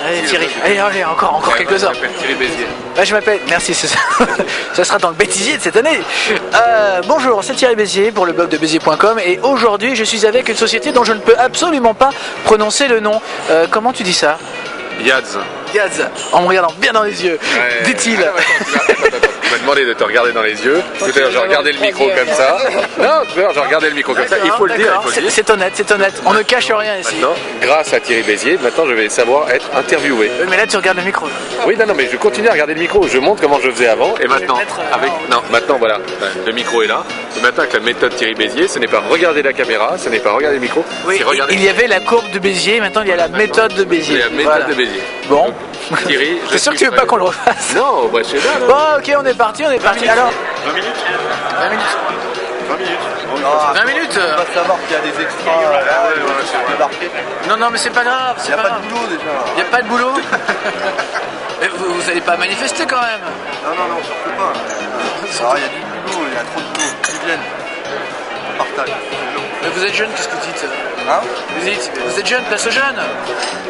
Allez Thierry, allez encore quelques heures. Thierry Bézier. Je m'appelle, merci, ça sera dans le bêtisier de cette année. Bonjour, c'est Thierry Bézier pour le blog de Bézier.com et aujourd'hui je suis avec une société dont je ne peux absolument pas prononcer le nom. Comment tu dis ça? Yadz. Yadz, en me regardant bien dans les yeux, dit-il. m'a demandé de te regarder dans les yeux. Tout à l'heure, j'ai regardé le micro comme ça. Non, tout à l'heure, j'ai regardé le micro comme ça. Il faut le dire. C'est honnête, c'est honnête. On ne cache rien ici. Maintenant, grâce à Thierry Bézier, maintenant je vais savoir être interviewé. Oui, mais là, tu regardes le micro. Oui, non, mais je continue à regarder le micro. Je montre comment je faisais avant. Et maintenant, maintenant, voilà, le micro est là. Et maintenant, avec la méthode Thierry Bézier, ce n'est pas regarder la caméra, ce n'est pas regarder le micro. Oui, c'est regarder... il y avait la courbe de Bézier, maintenant il y a la méthode de Bézier. La méthode de Bézier. Bon. Thierry, c'est sûr que tu veux pas qu'on le refasse. Non, bah c'est là. Bon, ok, on est parti. Alors. 20 minutes 20 minutes. 20 minutes. 20 minutes. On va savoir qu'il y a des extras débarqués. Non, mais c'est pas grave. Il n'y a pas de boulot déjà. Il n'y a pas de boulot. Mais vous n'allez pas manifester quand même. Non, surtout pas. Alors, il y a du boulot, il y a trop de boulot. Ils viennent. On partage. Mais vous êtes jeune, qu'est-ce que vous dites? Hein? Vous êtes jeune, place aux jeunes.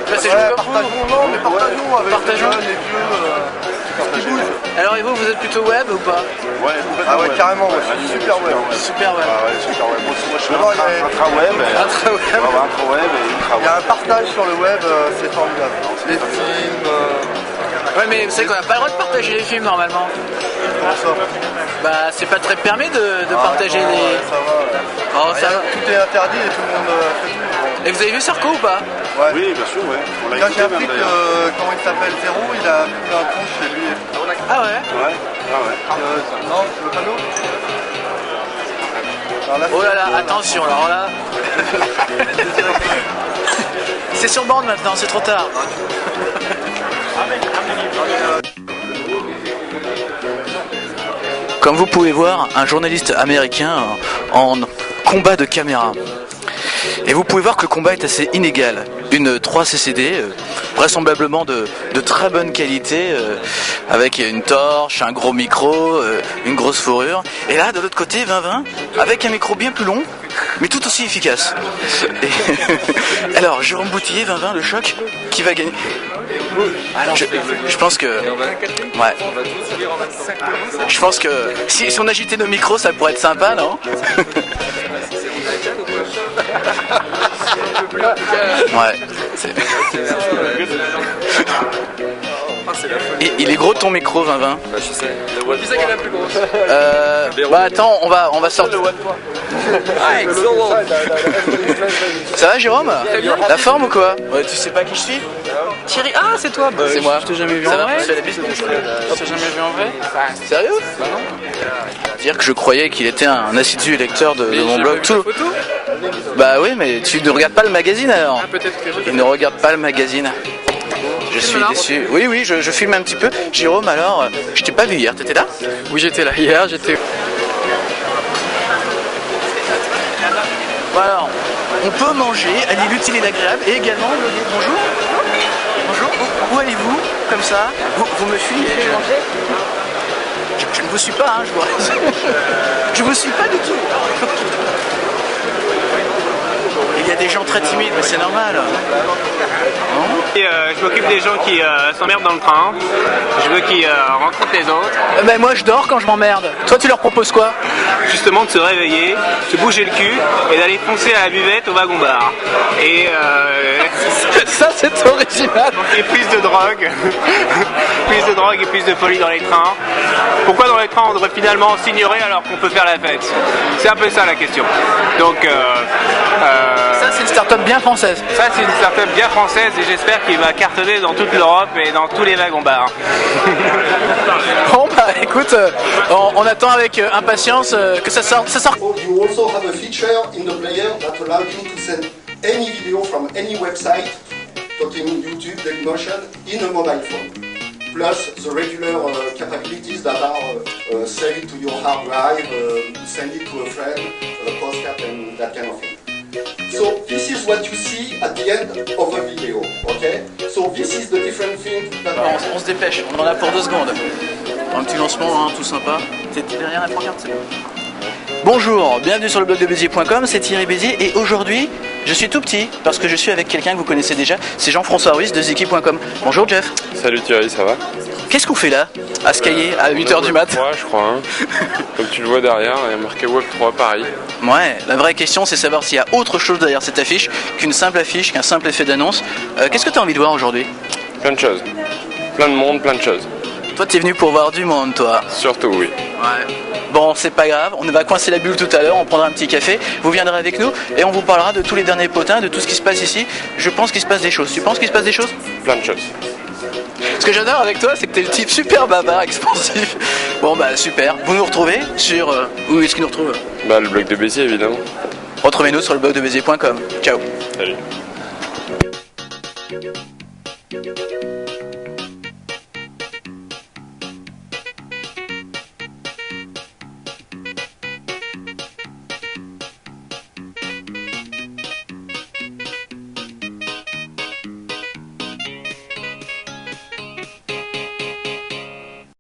Place aux jeunes comme vous. Non, mais partageons avec les Partageons. jeunes, les vieux, tout ce qui bouge. Alors et vous êtes plutôt web ou pas? Ouais, carrément, moi je suis super web. Super web. Ah ouais, super web. Moi je suis intra-web. Il y a un partage sur le web, c'est formidable. Les films. Ouais, mais vous savez qu'on n'a pas le droit de partager les films normalement. Comment ça? Bah, c'est pas très permis de partager les. Ça va. Oh, ça va. Tout est interdit et tout le monde fait tout. Et vous avez vu Sarko ou pas? Ouais. Oui, bien sûr, ouais. On l'a Quand écouté j'ai appris même que, d'ailleurs. comment il s'appelle, Zéro, il a pris un con chez lui. Ah ouais? Ouais. Non, tu veux pas l'eau? Oh là là, attention, alors là. C'est sur bande maintenant, c'est trop tard. Comme vous pouvez voir, un journaliste américain en combat de caméra. Et vous pouvez voir que le combat est assez inégal. Une 3 CCD, vraisemblablement de très bonne qualité, avec une torche, un gros micro, une grosse fourrure. Et là, de l'autre côté, 20-20, avec un micro bien plus long, mais tout aussi efficace. Et alors, Jérôme Boutillier, 20-20, le choc, qui va gagner? Je pense que... Ouais. Je pense que si on agitait nos micros, ça pourrait être sympa, non? Ouais. Et il est gros ton micro, 20-20. Je sais. Qui c'est qui est la plus grosse? Bah attends, on va sortir. Ça va Jérôme? La forme ou quoi? Ouais, tu sais pas qui je suis? Thierry, ah c'est toi. C'est moi. Je t'ai jamais vu en vrai. Tu t'ai jamais vu en vrai? Sérieux? Bah non. Dire que je croyais qu'il était un assidu lecteur de mon blog. Tout. Bah oui, mais tu ne regardes pas le magazine alors. Il ne regarde pas le magazine. Je suis déçu. Oui, je filme un petit peu. Jérôme, alors, je t'ai pas vu hier, t'étais là? Oui, j'étais là hier, j'étais... Bon alors, on peut manger, allier l'utile et l'agréable, et également bloguer. Bonjour. Bonjour. Où allez-vous? Comme ça? Vous me fuyez? Je ne vous suis pas, hein, je vois. Je vous suis pas du tout. Il y a des gens très timides, mais c'est normal. Je m'occupe des gens qui s'emmerdent dans le train. Je veux qu'ils rencontrent les autres. Ben moi je dors quand je m'emmerde. Toi tu leur proposes quoi? Justement de se réveiller, se bouger le cul et d'aller foncer à la buvette au wagon-bar. Et ça c'est original. Et plus de drogue. Plus de drogue et plus de folie dans les trains. Pourquoi dans les trains on devrait finalement s'ignorer alors qu'on peut faire la fête? C'est un peu ça la question. Donc ça c'est une start-up bien française. Ça c'est une start-up bien française et j'espère qu'il va cartonner dans toute l'Europe et dans tous les wagons-bars. Bon bah écoute, on attend avec impatience que ça sorte. You also have a feature in the player that allows you to send any video from any website, talking YouTube, Dailymotion, in a mobile phone. Plus the regular capabilities that are saved to your hard drive, send it to a friend, a postcard and that kind of thing. So this is what you see at the end of a video, okay? So this is the different thing that... On se dépêche, on en a pour 2 secondes. Un petit lancement, hein, tout sympa. T'es derrière la pancarte, c'est bon. Bonjour, bienvenue sur le blog de Bézier.com, c'est Thierry Bézier et aujourd'hui je suis tout petit parce que je suis avec quelqu'un que vous connaissez déjà, c'est Jean-François Ruiz de Ziki.com. Bonjour Jeff. Salut Thierry, ça va? Qu'est-ce qu'on fait là, à se cailler à 8h du mat? Web3 je crois, hein. Comme tu le vois derrière, il y a marqué Web3 Paris. Ouais, la vraie question c'est savoir s'il y a autre chose derrière cette affiche qu'une simple affiche, qu'un simple effet d'annonce. Qu'est-ce que tu as envie de voir aujourd'hui? Plein de choses, plein de monde, plein de choses. Toi, t'es venu pour voir du monde, toi. Surtout, oui. Ouais. Bon, c'est pas grave, on va coincer la bulle tout à l'heure, on prendra un petit café, vous viendrez avec nous et on vous parlera de tous les derniers potins, de tout ce qui se passe ici. Je pense qu'il se passe des choses. Tu penses qu'il se passe des choses? Plein de choses. Ce que j'adore avec toi, c'est que t'es le type super bavard, expansif. Bon bah super, vous nous retrouvez sur... où est-ce qu'ils nous retrouvent? Bah le blog de Béziers évidemment. Retrouvez-nous sur le blog de Béziers.com. Ciao. Salut.